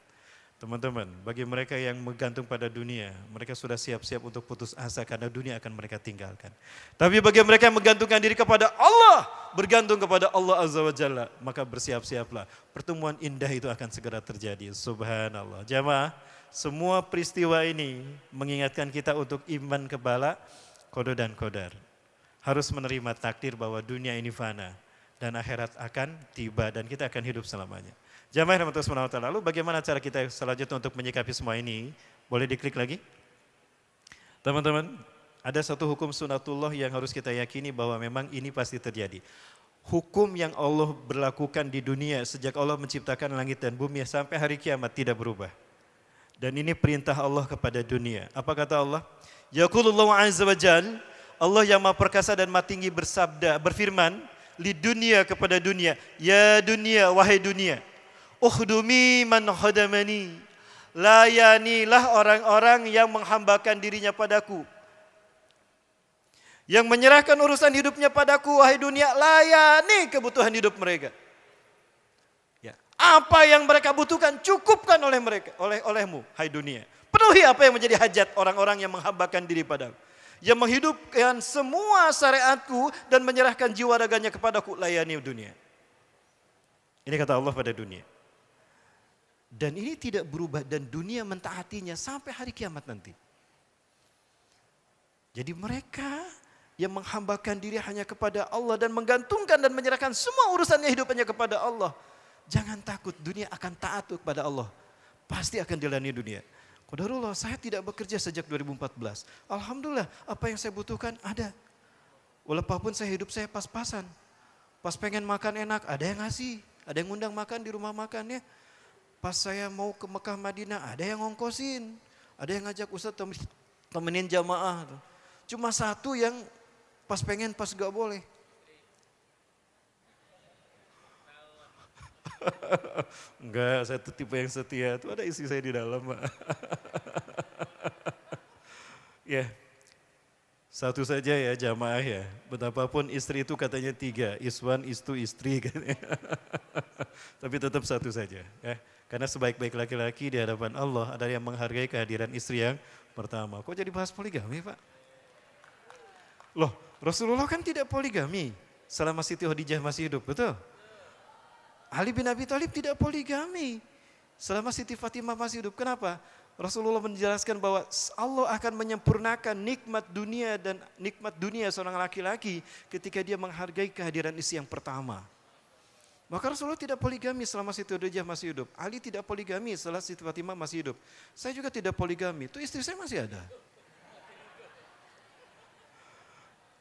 Teman-teman, bagi mereka yang menggantung pada dunia, mereka sudah siap-siap untuk putus asa karena dunia akan mereka tinggalkan. Tapi bagi mereka yang menggantungkan diri kepada Allah, bergantung kepada Allah Azza wa Jalla, maka bersiap-siaplah. Pertemuan indah itu akan segera terjadi. Subhanallah. Jamaah, semua peristiwa ini mengingatkan kita untuk iman kepada qada dan qadar. Harus menerima takdir bahwa dunia ini fana dan akhirat akan tiba dan kita akan hidup selamanya. Jamaah rahmatullah subhanahu wa ta'ala. Lalu bagaimana cara kita selanjutnya untuk menyikapi semua ini? Boleh diklik lagi? Teman-teman, Ada satu hukum sunatullah yang harus kita yakini bahwa memang ini pasti terjadi. Hukum yang Allah berlakukan di dunia sejak Allah menciptakan langit dan bumi sampai hari kiamat tidak berubah. Dan ini perintah Allah kepada dunia. Apa kata Allah? Yaqulullahu azza wa jal, Allah yang maha perkasa dan maha tinggi bersabda, berfirman, li dunia kepada dunia, ya dunia, wahai dunia, ukhdumi man khadamani, layanilah orang-orang yang menghambakan dirinya padaku. Yang menyerahkan urusan hidupnya padaku, wahai dunia, layani kebutuhan hidup mereka. Ya. Apa yang mereka butuhkan, cukupkan oleh mereka, olehmu, hai dunia. Penuhi apa yang menjadi hajat orang-orang yang menghambakan diri padaku. Yang menghidupkan semua syariatku dan menyerahkan jiwa raganya kepadaku, layani dunia. Ini kata Allah pada dunia. Dan ini tidak berubah dan dunia mentaatinya sampai hari kiamat nanti. Jadi mereka yang menghambakan diri hanya kepada Allah dan menggantungkan dan menyerahkan semua urusannya hidupnya kepada Allah. Jangan takut, dunia akan taat kepada Allah. Pasti akan jalani dunia. Qadarullah, saya tidak bekerja sejak 2014. Alhamdulillah, apa yang saya butuhkan ada. Walaupun saya hidup saya pas-pasan. Pas pengen makan enak, ada yang ngasih. Ada yang ngundang makan di rumah makannya. Pas saya mau ke Mekah Madinah, ada yang ngongkosin. Ada yang ngajak Ustaz temenin jamaah. Cuma satu yang pas pengen, pas gak boleh. Enggak, saya tuh tipe yang setia. Tuh ada istri saya di dalam, Pak. Ya, satu saja ya jamaah ya. Betapapun istri itu katanya 3, iswan, istu, istri. Tapi tetap satu saja. Ya. Karena sebaik-baik laki-laki di hadapan Allah ada yang menghargai kehadiran istri yang pertama. Kok jadi bahas poligami, Pak? Loh, Rasulullah kan tidak poligami selama Siti Khadijah masih hidup, betul? Ali bin Abi Thalib tidak poligami selama Siti Fatimah masih hidup. Kenapa? Rasulullah menjelaskan bahwa Allah akan menyempurnakan nikmat dunia seorang laki-laki ketika dia menghargai kehadiran istri yang pertama. Maka Rasulullah tidak poligami selama Siti Khadijah masih hidup. Ali tidak poligami setelah Siti Fatimah masih hidup. Saya juga tidak poligami, itu istri saya masih ada.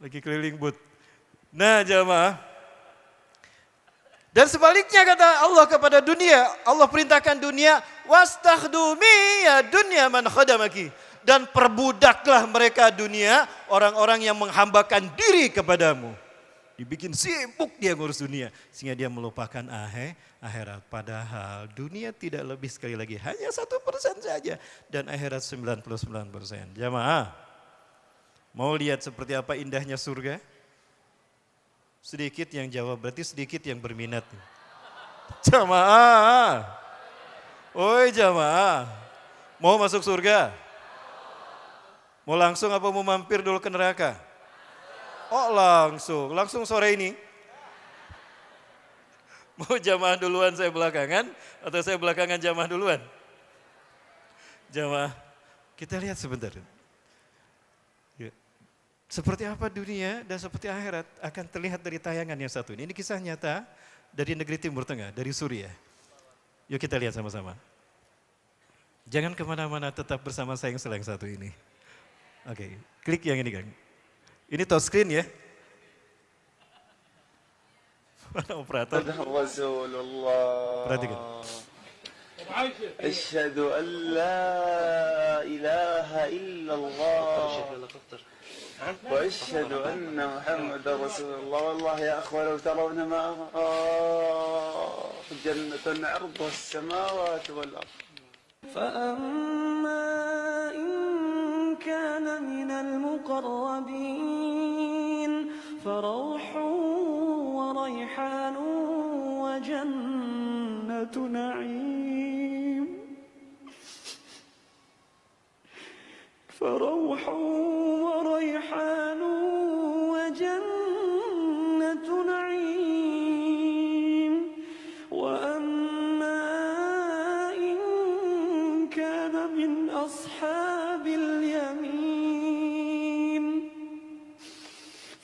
Lagi keliling but. Nah jamaah. Dan sebaliknya kata Allah kepada dunia. Allah perintahkan dunia. Wastakhdumi ya dunia man khadamaki. Dan perbudaklah mereka dunia. Orang-orang yang menghambakan diri kepadamu. Dibikin sibuk dia ngurus dunia. Sehingga dia melupakan akhirat. Padahal dunia tidak lebih sekali lagi. Hanya 1% saja. Dan akhirat 99%. Jamaah. Mau lihat seperti apa indahnya surga? Sedikit yang jawab, berarti sedikit yang berminat. Jamaah. Oi jamaah. Mau masuk surga? Mau langsung apa mau mampir dulu ke neraka? Oh langsung. Langsung sore ini? Mau jamaah duluan saya belakangan? Atau saya belakangan jamaah duluan? Jamaah. Kita lihat sebentar. Seperti apa dunia dan seperti akhirat akan terlihat dari tayangan yang satu ini. Ini kisah nyata dari negeri Timur Tengah, dari Suriah. Yuk kita lihat sama-sama. Jangan kemana-mana, tetap bersama saya yang satu ini. Oke, klik yang ini Kang. Ini touchscreen ya. Mana operator? Rasulullah. Perhatikan. Asyhadu an la ilaha illallah. وأشهد أن محمد رسول الله والله يا أخوة لو ترون ما جنة عرضها السماوات والأرض فأما إن كان من المقربين فروح وريحان وجنة نعيم فروح وريحان وجنة نعيم وأما إن كان من أصحاب اليمين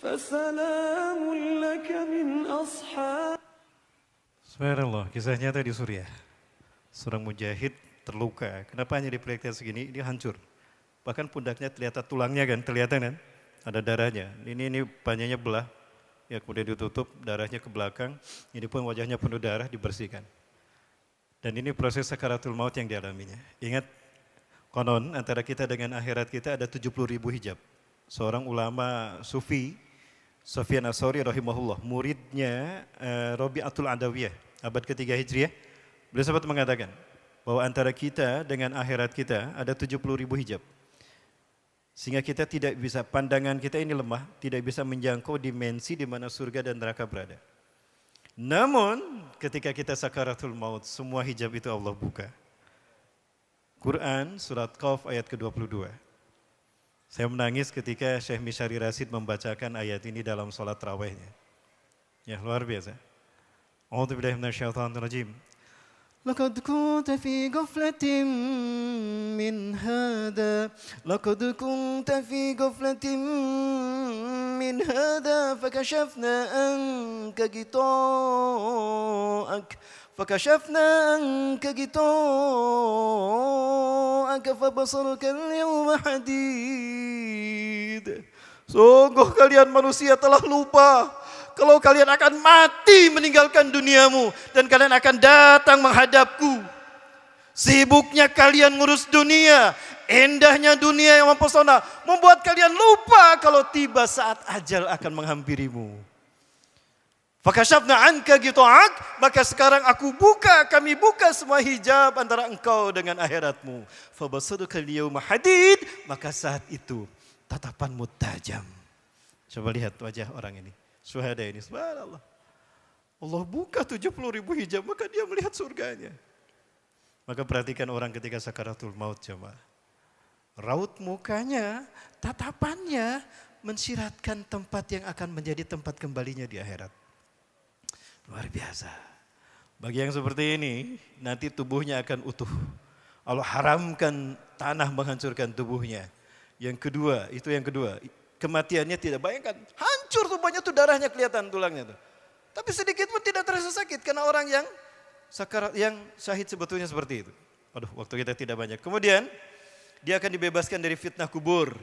فسلام لك من أصحاب. Subhanallah, kisah nyata di Suriah. Seorang mujahid terluka. Kenapa hanya diperlihatkan segini? Dia hancur. Bahkan pundaknya terlihat tulangnya kan, kelihatan kan? ada darahnya. Ini panjangnya belah, ya kemudian ditutup, darahnya ke belakang. Ini pun wajahnya penuh darah, dibersihkan. Dan ini proses sakaratul maut yang dialaminya. Ingat, konon antara kita dengan akhirat kita ada 70.000 hijab. Seorang ulama sufi, Sufyan Ats-Tsauri rahimahullah, muridnya Rabi'atul Adawiyah, abad ketiga Hijriah, beliau sempat mengatakan bahwa antara kita dengan akhirat kita ada 70.000 hijab. Sehingga kita tidak bisa, pandangan kita ini lemah, tidak bisa menjangkau dimensi di mana surga dan neraka berada. Namun ketika kita sakaratul maut, semua hijab itu Allah buka. Quran surat Qaf ayat ke-22. Saya menangis ketika Syekh Misyari Rasid membacakan ayat ini dalam sholat tarawihnya. Ya, luar biasa. A'udzubillahi minasyaitonir rajim. لقد كنت في غفلة من هذا لقد كنت في غفلة من هذا فكشفنا عنك غطاءك فبصرك اليوم حديد. Sungguh kalian manusia telah lupa kalau kalian akan mati meninggalkan duniamu dan kalian akan datang menghadapku. Sibuknya kalian ngurus dunia, indahnya dunia yang mempesona membuat kalian lupa kalau tiba saat ajal akan menghampirimu. Fakashafna anka ghita'ak, maka sekarang kami buka semua hijab antara engkau dengan akhiratmu. Fabasaduka al-yawma hadid, maka saat itu tatapanmu tajam. Coba lihat wajah orang ini. Syuhada ini, subhanallah. Allah buka 70.000 hijab, maka dia melihat surganya. Maka perhatikan orang ketika sakaratul maut, coba. Raut mukanya, tatapannya mensiratkan tempat yang akan menjadi tempat kembalinya di akhirat. Luar biasa. Bagi yang seperti ini, nanti tubuhnya akan utuh. Allah haramkan tanah menghancurkan tubuhnya. Yang kedua, kematiannya tidak, bayangkan, hancur tubuhnya tuh, darahnya kelihatan tulangnya tuh. Tapi sedikit pun tidak terasa sakit karena orang yang sakarat, yang syahid sebetulnya seperti itu. Aduh, waktu kita tidak banyak. Kemudian dia akan dibebaskan dari fitnah kubur.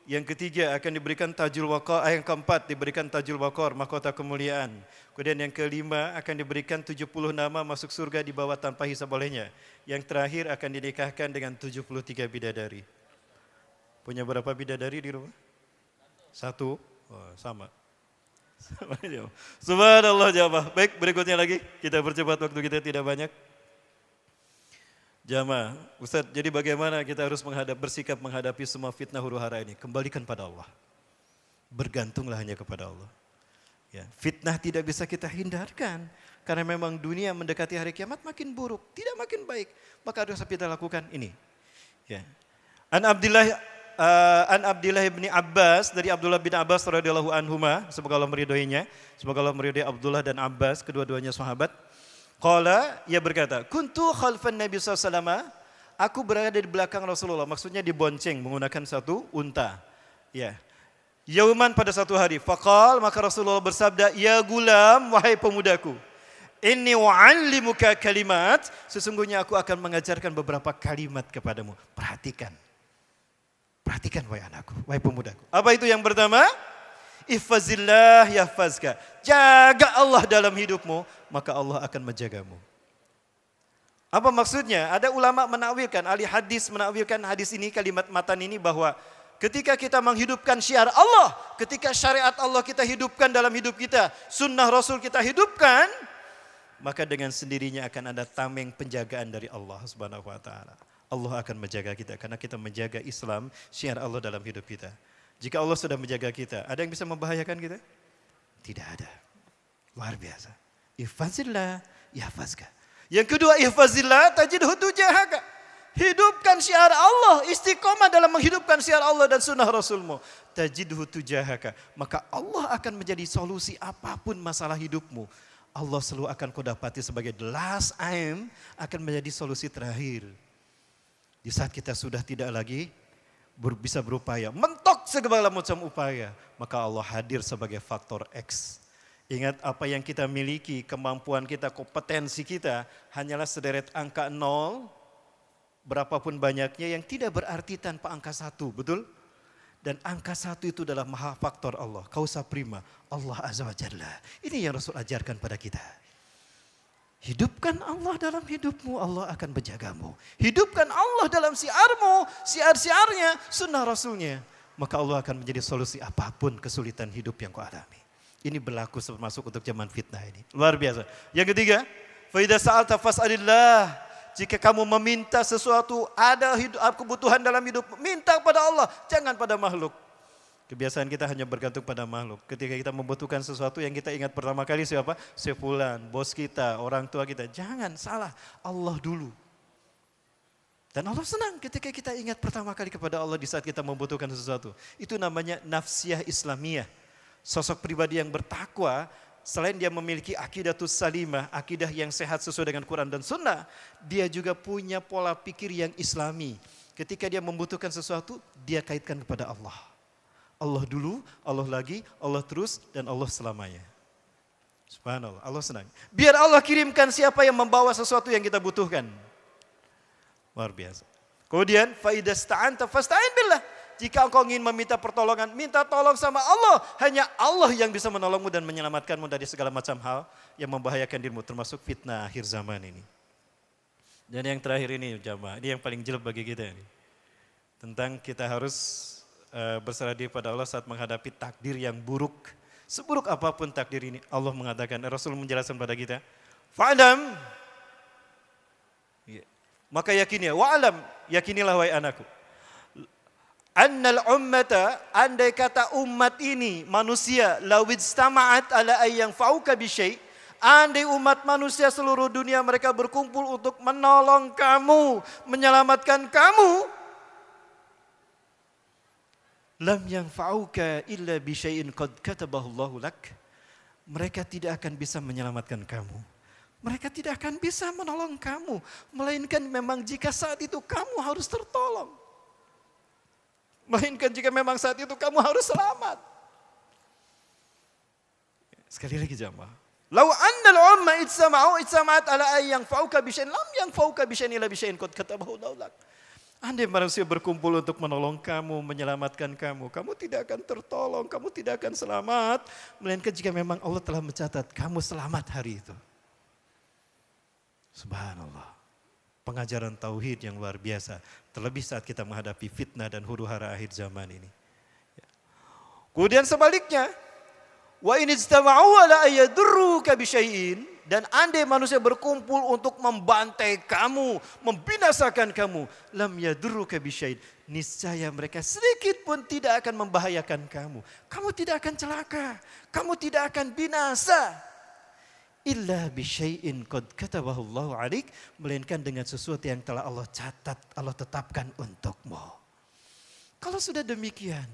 Yang ketiga akan diberikan tajul waqar, yang keempat diberikan tajul waqar, mahkota kemuliaan. Kemudian yang kelima akan diberikan 70 nama masuk surga di bawah tanpa hisab olehnya. Yang terakhir akan dinikahkan dengan 73 bidadari. Punya berapa bidadari di rumah? 1. Oh, sama. Subhanallah jamaah. Baik, berikutnya lagi. Kita percepat, waktu kita tidak banyak. Jamaah, Ustaz, jadi bagaimana kita harus bersikap menghadapi semua fitnah huru hara ini? Kembalikan pada Allah. Bergantunglah hanya kepada Allah. Ya, fitnah tidak bisa kita hindarkan. Karena memang dunia mendekati hari kiamat makin buruk, tidak makin baik. Maka harus kita lakukan ini. Ya. An Abdillah bin Abbas, dari Abdullah bin Abbas radhiyallahu anhuma, semoga Allah meridhoinya, semoga Allah meridhoi Abdullah dan Abbas, kedua-duanya sahabat. Qala, ia berkata, kuntu khalfan Nabi SAW, aku berada di belakang Rasulullah, maksudnya dibonceng menggunakan satu unta. Ya. Yauman, pada satu hari, faqal, maka Rasulullah bersabda, ya gulam, wahai pemudaku, inni wa'allimuka kalimat, sesungguhnya aku akan mengajarkan beberapa kalimat kepadamu. Perhatikan wahai anakku, wahai pemudaku. Apa itu yang pertama? Ihfazillah yahfazka. Jaga Allah dalam hidupmu, maka Allah akan menjagamu. Apa maksudnya? Ada ulama menakwilkan, ahli hadis menakwilkan hadis ini, kalimat matan ini, bahwa ketika kita menghidupkan syiar Allah, ketika syariat Allah kita hidupkan dalam hidup kita, sunnah Rasul kita hidupkan, maka dengan sendirinya akan ada tameng penjagaan dari Allah Subhanahu wa taala. Allah akan menjaga kita karena kita menjaga Islam, syiar Allah dalam hidup kita. Jika Allah sudah menjaga kita, ada yang bisa membahayakan kita? Tidak ada. Luar biasa. Ihfazillah yahfazka. Yang kedua, ihfazillah tajidhu tujahaka. Hidupkan syiar Allah, istiqomah dalam menghidupkan syiar Allah dan sunnah Rasulmu. Tajidhu tujahaka. Maka Allah akan menjadi solusi apapun masalah hidupmu. Allah selalu akan kau dapati sebagai the last aim, akan menjadi solusi terakhir. Di saat kita sudah tidak lagi bisa berupaya, mentok segala macam upaya, maka Allah hadir sebagai faktor X. Ingat, apa yang kita miliki, kemampuan kita, kompetensi kita, hanyalah sederet angka 0, berapapun banyaknya, yang tidak berarti tanpa angka 1, betul? Dan angka 1 itu adalah maha faktor Allah. Kausa prima, Allah Azza wa Jalla. Ini yang Rasul ajarkan pada kita. Hidupkan Allah dalam hidupmu, Allah akan menjagamu. Hidupkan Allah dalam siarmu, siar-siarnya, sunnah Rasulnya. Maka Allah akan menjadi solusi apapun kesulitan hidup yang kau alami. Ini berlaku termasuk untuk zaman fitnah ini. Luar biasa. Yang ketiga, fa idza sa'alta fas'alillah. Jika kamu meminta sesuatu, ada kebutuhan dalam hidup, minta pada Allah, jangan pada makhluk. Kebiasaan kita hanya bergantung pada makhluk. Ketika kita membutuhkan sesuatu yang kita ingat pertama kali siapa? Si fulan, bos kita, orang tua kita. Jangan salah, Allah dulu. Dan Allah senang ketika kita ingat pertama kali kepada Allah di saat kita membutuhkan sesuatu. Itu namanya nafsiyah Islamiyah. Sosok pribadi yang bertakwa, selain dia memiliki akidatus salimah, akidah yang sehat sesuai dengan Quran dan Sunnah, dia juga punya pola pikir yang Islami. Ketika dia membutuhkan sesuatu, dia kaitkan kepada Allah. Allah dulu, Allah lagi, Allah terus, dan Allah selamanya. Subhanallah, Allah senang. Biar Allah kirimkan siapa yang membawa sesuatu yang kita butuhkan. Luar biasa. Kemudian, fa idza sta'anta fasta'in billah. Jika engkau ingin meminta pertolongan, minta tolong sama Allah. Hanya Allah yang bisa menolongmu dan menyelamatkanmu dari segala macam hal yang membahayakan dirimu, termasuk fitnah akhir zaman ini. Dan yang terakhir ini jamaah, ini yang paling jelek bagi kita ini. Tentang kita harus berserah diri pada Allah saat menghadapi takdir yang buruk. Seburuk apapun takdir ini, Allah mengatakan, Rasul menjelaskan pada kita, fa'alam, maka yakini, wa'alam, yakinilah wahai anakku, annal ummata, andai kata umat ini, manusia, lawid stama'at ala ayyang fa'uka bisyai', andai umat manusia seluruh dunia mereka berkumpul untuk menolong kamu, menyelamatkan kamu, lam yanfa'uka illa bi syai'in qad katabahu Allahu lak. Mereka tidak akan bisa menyelamatkan kamu. Mereka tidak akan bisa menolong kamu, melainkan memang jika saat itu kamu harus tertolong. Melainkan jika memang saat itu kamu harus selamat. Sekali lagi jamaah. Lau annal umma itsama'at ala ay yanfa'uka bi syai'in lam yanfa'uka bi syai'in illa bi syai'in qad katabahu Allahu lak. Andai manusia berkumpul untuk menolong kamu, menyelamatkan kamu, kamu tidak akan tertolong, kamu tidak akan selamat, melainkan jika memang Allah telah mencatat kamu selamat hari itu. Subhanallah. Pengajaran tauhid yang luar biasa, terlebih saat kita menghadapi fitnah dan huru-hara akhir zaman ini. Kemudian sebaliknya, wa in ijtama'u ala ayyadurruka bi syai'in. Dan andai manusia berkumpul untuk membantai kamu, membinasakan kamu, lam yadurruka bisyai'in, niscaya mereka sedikit pun tidak akan membahayakan kamu. Kamu tidak akan celaka, kamu tidak akan binasa. Illa bisyai'in qad katabahu Allahu 'alaik, melainkan dengan sesuatu yang telah Allah catat, Allah tetapkan untukmu. Kalau sudah demikian,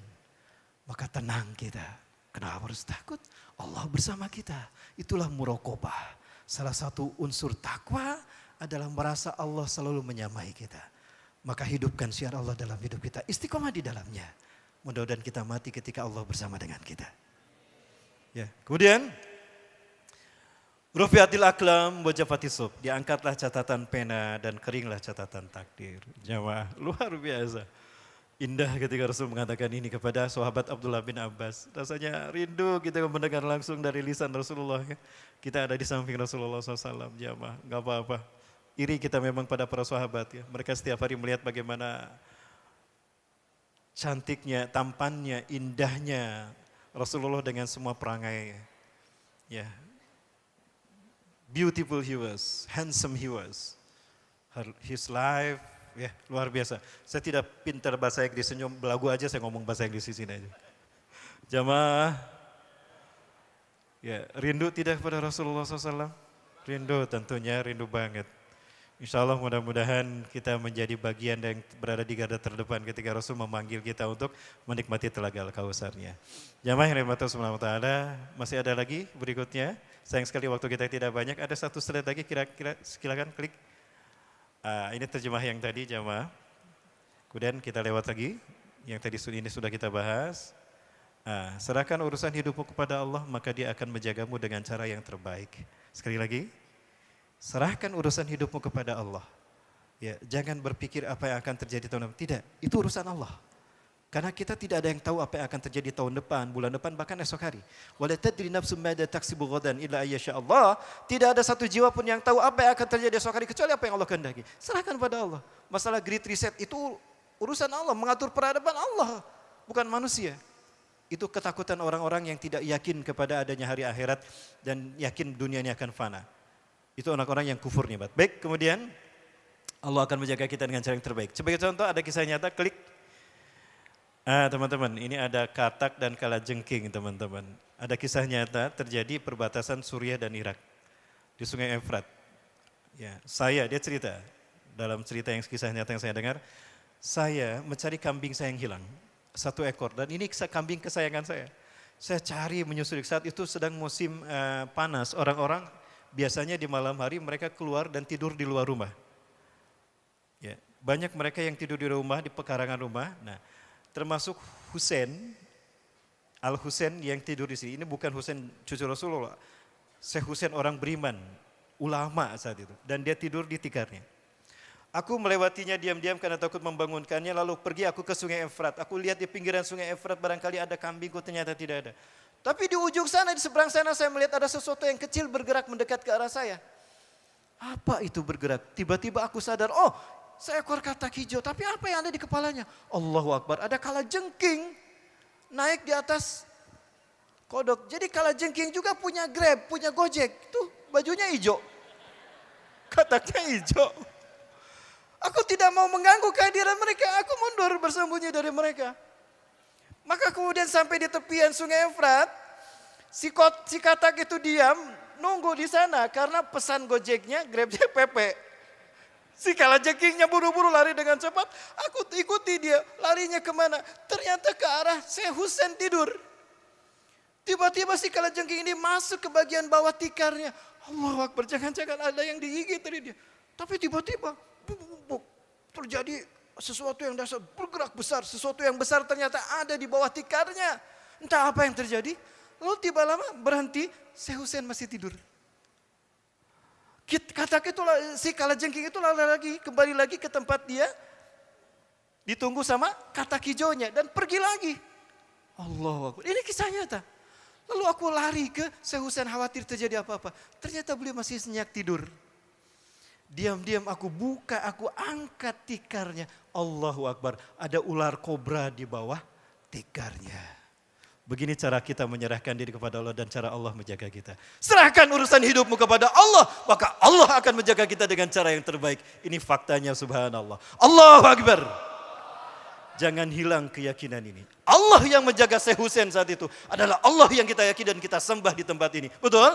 maka tenang kita. Kenapa harus takut? Allah bersama kita. Itulah muraqabah. Salah satu unsur takwa adalah merasa Allah selalu menyamai kita. Maka hidupkan syiar Allah dalam hidup kita. Istiqomah di dalamnya. Mudah-mudahan kita mati ketika Allah bersama dengan kita. Ya. Kemudian, rufiatil aklam wa jafatis sub. Diangkatlah catatan pena dan keringlah catatan takdir. Jamaah, luar biasa. Indah ketika Rasul mengatakan ini kepada sahabat Abdullah bin Abbas. Rasanya rindu kita mendengar langsung dari lisan Rasulullah. Ya. Kita ada di samping Rasulullah SAW, jamaah, gak apa-apa. Iri kita memang pada para sahabat. Ya. Mereka setiap hari melihat bagaimana cantiknya, tampannya, indahnya Rasulullah dengan semua perangai. Ya. Beautiful he was, handsome he was. His life, ya, luar biasa. Saya tidak pintar bahasa Inggris, senyum belagu aja saya ngomong bahasa Inggris di sini aja. Jamaah, ya, rindu tidak kepada Rasulullah SAW? Rindu tentunya, rindu banget. Insya Allah mudah-mudahan kita menjadi bagian yang berada di garda terdepan ketika Rasul memanggil kita untuk menikmati telaga Al-Kautsarnya. Jamaah yang dirahmati Allah Subhanahu wa taala, masih ada lagi berikutnya. Sayang sekali waktu kita tidak banyak. Ada satu slide lagi, kira-kira silakan klik. Ini terjemah yang tadi jamaah. Kemudian kita lewat lagi, yang tadi ini sudah kita bahas. Serahkan urusan hidupmu kepada Allah, maka Dia akan menjagamu dengan cara yang terbaik. Sekali lagi. Serahkan urusan hidupmu kepada Allah. Ya, jangan berpikir apa yang akan terjadi tahun depan. Tidak, itu urusan Allah. Karena kita tidak ada yang tahu apa yang akan terjadi tahun depan, bulan depan, bahkan esok hari. Wala tadri nafsum ma taksibu ghadan illa ayyasha Allah. Tidak ada satu jiwa pun yang tahu apa yang akan terjadi esok hari kecuali apa yang Allah kehendaki. Serahkan pada Allah. Masalah Great Reset itu urusan Allah, mengatur peradaban Allah, bukan manusia. Itu ketakutan orang-orang yang tidak yakin kepada adanya hari akhirat dan yakin dunia ini akan fana. Itu orang-orang yang kufur nikmat. Baik, kemudian Allah akan menjaga kita dengan cara yang terbaik. Sebagai contoh ada kisah nyata, klik. Teman-teman, ini ada katak dan kalajengking, teman-teman. Ada kisah nyata terjadi perbatasan Suriah dan Irak di Sungai Efrat. Ya, dia cerita dalam cerita yang kisah nyata yang saya dengar, saya mencari kambing saya yang hilang, 1 ekor, dan ini kambing kesayangan saya. Saya cari menyusuri, saat itu sedang musim panas, orang-orang biasanya di malam hari mereka keluar dan tidur di luar rumah. Ya, banyak mereka yang tidur di rumah, di pekarangan rumah. Nah, termasuk Al-Husain yang tidur di sini. Ini bukan Husain cucu Rasulullah. Syekh Husain orang beriman, ulama saat itu. Dan dia tidur di tikarnya. Aku melewatinya diam-diam karena takut membangunkannya. Lalu pergi aku ke Sungai Efrat. Aku lihat di pinggiran Sungai Efrat barangkali ada kambingku, ternyata tidak ada. Tapi di ujung sana, di seberang sana saya melihat ada sesuatu yang kecil bergerak mendekat ke arah saya. Apa itu bergerak? Tiba-tiba aku sadar, oh, seekor katak hijau, tapi apa yang ada di kepalanya? Allahu Akbar, ada kalajengking naik di atas kodok. Jadi kalajengking juga punya Grab, punya Gojek. Tuh bajunya hijau, kataknya hijau. Aku tidak mau mengganggu kehadiran mereka, aku mundur bersembunyi dari mereka. Maka kemudian sampai di tepian Sungai Efrat, si katak itu diam, nunggu di sana karena pesan Gojeknya, Grabnya Pepe. Si kalajengkingnya buru-buru lari dengan cepat, aku ikuti dia, larinya kemana? Ternyata ke arah Syekh Husain tidur. Tiba-tiba si kalajengking ini masuk ke bagian bawah tikarnya. Allahu Akbar, jangan-jangan ada yang digigit dari dia. Tapi tiba-tiba terjadi sesuatu yang dasar, bergerak besar. Sesuatu yang besar ternyata ada di bawah tikarnya. Entah apa yang terjadi. Lalu tiba lama berhenti, Syekh Husain masih tidur. Katak itu, si kalajengking itu kembali lagi ke tempat dia, ditunggu sama katak hijaunya dan pergi lagi. Allahu Akbar, ini kisah nyata. Lalu aku lari ke Syekh Husain khawatir terjadi apa-apa. Ternyata beliau masih senyak tidur. Diam-diam aku buka, aku angkat tikarnya. Allahu Akbar, ada ular kobra di bawah tikarnya. Begini cara kita menyerahkan diri kepada Allah dan cara Allah menjaga kita. Serahkan urusan hidupmu kepada Allah, maka Allah akan menjaga kita dengan cara yang terbaik. Ini faktanya, subhanallah. Allahu Akbar. Jangan hilang keyakinan ini. Allah yang menjaga Syekh Husain saat itu adalah Allah yang kita yakini dan kita sembah di tempat ini. Betul?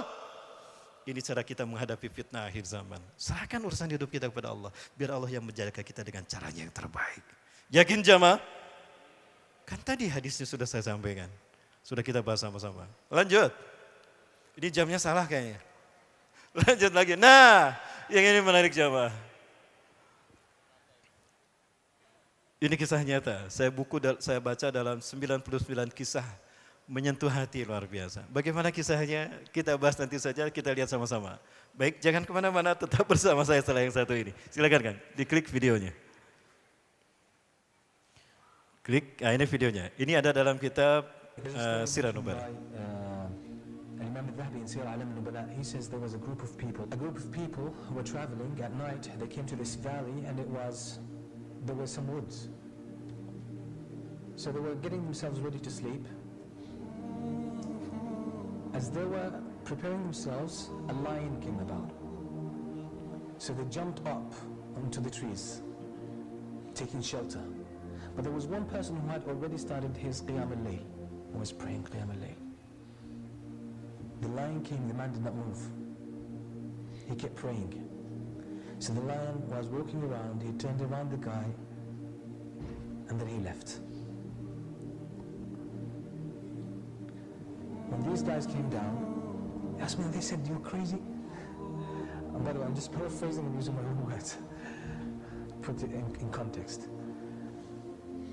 Ini cara kita menghadapi fitnah akhir zaman. Serahkan urusan hidup kita kepada Allah. Biar Allah yang menjaga kita dengan caranya yang terbaik. Yakin jamaah? Kan tadi hadisnya sudah saya sampaikan. Sudah kita bahas sama-sama. Lanjut. Ini jamnya salah kayaknya. Lanjut lagi. Nah, yang ini menarik jamaah. Ini kisah nyata. Saya baca dalam 99 kisah menyentuh hati luar biasa. Bagaimana kisahnya? Kita bahas nanti saja, kita lihat sama-sama. Baik, jangan kemana-mana, tetap bersama saya setelah yang satu ini. Silakan kan, diklik videonya. Klik, ini videonya. Ini ada dalam kitab Sirah Nubala. Imam al-Dhahabi in Sirah Alam al-Nubala, he says there was a group of people who were traveling at night. They came to this valley and there were some woods. So they were getting themselves ready to sleep. As they were preparing themselves, a lion came about. So they jumped up onto the trees, taking shelter. But there was one person who had already started his Qiyam al-Layl, who was praying Qiyam al-Layl. The lion came, the man did not move. He kept praying. So the lion was walking around, he turned around the guy, and then he left. When these guys came down, they asked me, they said, "You're crazy?" And by the way, I'm just paraphrasing and using my own words. Put it in context.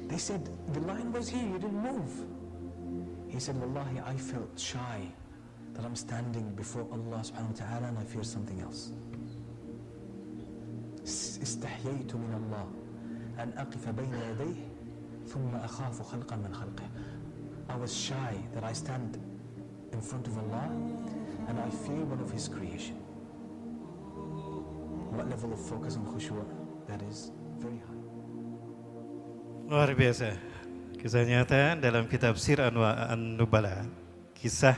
They said, "The lion was here, you didn't move." He said, "Wallahi, I felt shy that I'm standing before Allah subhanahu wa ta'ala and I fear something else. استحييت من الله أن أقف بين يديه ثم أخاف خلقا من خلقه. I was shy that I stand in front of Allah and I feel one of His creation. What level of focus and khushu' that is? Very high. Luar biasa. Kisah nyata dalam kitab Sir An-Nubala. Kisah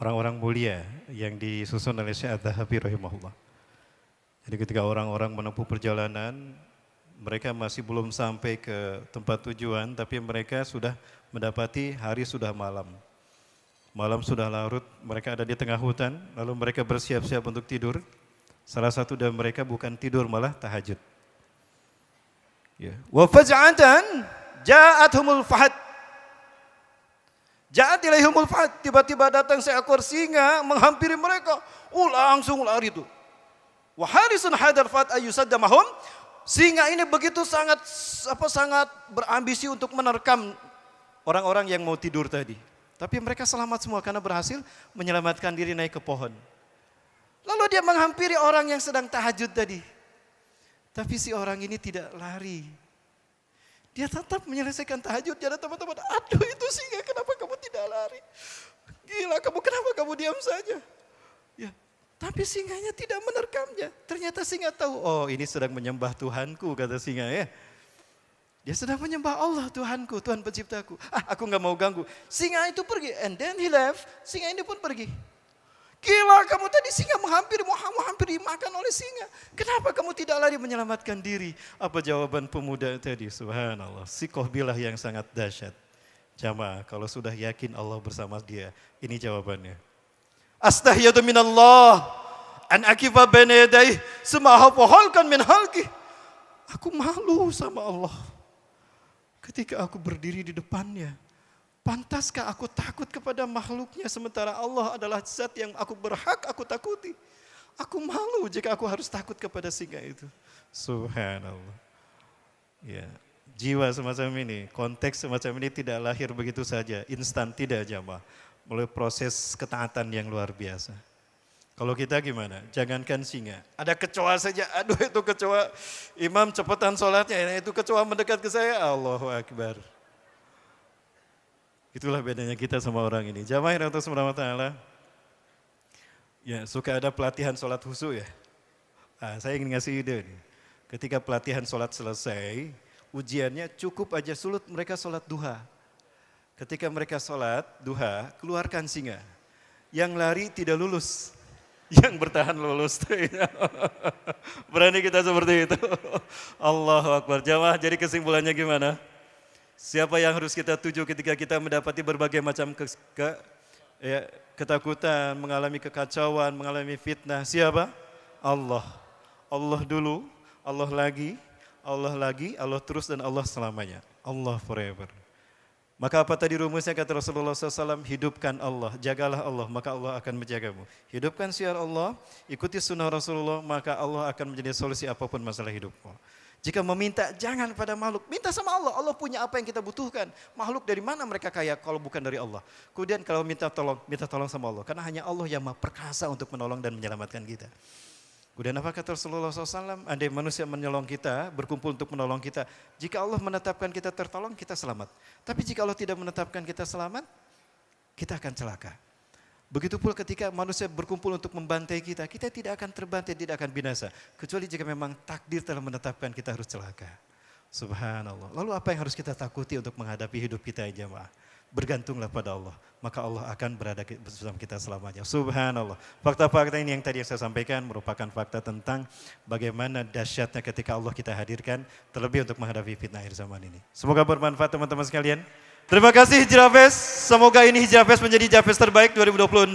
orang-orang mulia yang disusun oleh Syekh Adz-Dzahabi rahimahullah. Jadi ketika orang-orang menempuh perjalanan, mereka masih belum sampai ke tempat tujuan, tapi mereka sudah mendapati hari sudah malam. Malam sudah larut, mereka ada di tengah hutan, lalu mereka bersiap-siap untuk tidur. Salah satu dari mereka bukan tidur, malah tahajud. Ya. Wa faj'atan ja'athumul fahad. Ja'at ilaihumul fahad. Tiba-tiba datang seekor singa menghampiri mereka. Langsung lari itu. Wa harisun hadar fat ayyusaddamahum. Singa ini begitu sangat berambisi untuk menerkam orang-orang yang mau tidur tadi. Tapi mereka selamat semua karena berhasil menyelamatkan diri naik ke pohon. Lalu dia menghampiri orang yang sedang tahajud tadi. Tapi si orang ini tidak lari. Dia tetap menyelesaikan tahajud. Dia ada teman-teman, aduh itu singa, kenapa kamu tidak lari? Gila kamu, kenapa kamu diam saja? Ya, tapi singanya tidak menerkamnya. Ternyata singa tahu, oh ini sedang menyembah Tuhanku, kata singa ya. Dia sedang menyembah Allah, Tuhanku, Tuhan penciptaku. Aku gak mau ganggu. Singa itu pergi, and then he left. Singa ini pun pergi. Gila kamu tadi singa menghampiri, mau hampir dimakan oleh singa. Kenapa kamu tidak lari menyelamatkan diri? Apa jawaban pemuda tadi? Subhanallah, sikohbilah yang sangat dahsyat. Jamaah, kalau sudah yakin Allah bersama dia, ini jawabannya. Astahyadu minallah, an akifa baina yadayhi, semaha fahalkan min halki. Aku malu sama Allah ketika aku berdiri di depannya. Pantaskah aku takut kepada makhluknya sementara Allah adalah zat yang aku berhak aku takuti. Aku malu jika aku harus takut kepada singa itu. Subhanallah. Ya, jiwa semacam ini, konteks semacam ini tidak lahir begitu saja, instan, tidak jamaah. Melalui proses ketaatan yang luar biasa. Kalau kita gimana? Jangankan singa, ada kecoa saja, aduh itu kecoa, imam cepetan sholatnya, itu kecoa mendekat ke saya, Allahu Akbar. Itulah bedanya kita sama orang ini. Jamaah yang Allah Subhanahu wa taala. Ya, suka ada pelatihan sholat khusyuk ya. Saya ingin ngasih ide nih. Ketika pelatihan sholat selesai, ujiannya cukup aja sulut mereka sholat duha. Ketika mereka sholat duha, keluarkan singa. Yang lari tidak lulus. Yang bertahan lulus. Berani kita seperti itu. Allahu Akbar. Jamaah, jadi kesimpulannya gimana? Siapa yang harus kita tuju ketika kita mendapati berbagai macam ketakutan, mengalami kekacauan, mengalami fitnah? Siapa? Allah. Allah dulu, Allah lagi, Allah terus dan Allah selamanya. Allah forever. Maka apa tadi rumusnya kata Rasulullah SAW? Hidupkan Allah, jagalah Allah, maka Allah akan menjagamu. Hidupkan syiar Allah, ikuti sunnah Rasulullah, maka Allah akan menjadi solusi apapun masalah hidupmu. Jika meminta, jangan pada makhluk. Minta sama Allah. Allah punya apa yang kita butuhkan. Makhluk dari mana mereka kaya kalau bukan dari Allah. Kemudian kalau minta tolong sama Allah. Karena hanya Allah yang maha perkasa untuk menolong dan menyelamatkan kita. Kemudian apa kata Rasulullah SAW? Andai manusia menolong kita, berkumpul untuk menolong kita. Jika Allah menetapkan kita tertolong, kita selamat. Tapi jika Allah tidak menetapkan kita selamat, kita akan celaka. Begitu pula ketika manusia berkumpul untuk membantai kita, kita tidak akan terbantai, tidak akan binasa. Kecuali jika memang takdir telah menetapkan kita harus celaka. Subhanallah. Lalu apa yang harus kita takuti untuk menghadapi hidup kita ya jemaah? Bergantunglah pada Allah, maka Allah akan berada bersama kita selamanya. Subhanallah. Fakta-fakta ini yang tadi saya sampaikan merupakan fakta tentang bagaimana dahsyatnya ketika Allah kita hadirkan, terlebih untuk menghadapi fitnah akhir zaman ini. Semoga bermanfaat teman-teman sekalian. Terima kasih Hijrah Fest. Semoga ini Hijrah Fest menjadi Hijrah Fest terbaik 2026.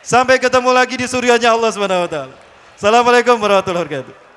Sampai ketemu lagi di suryanya Allah SWT. Assalamualaikum warahmatullahi wabarakatuh.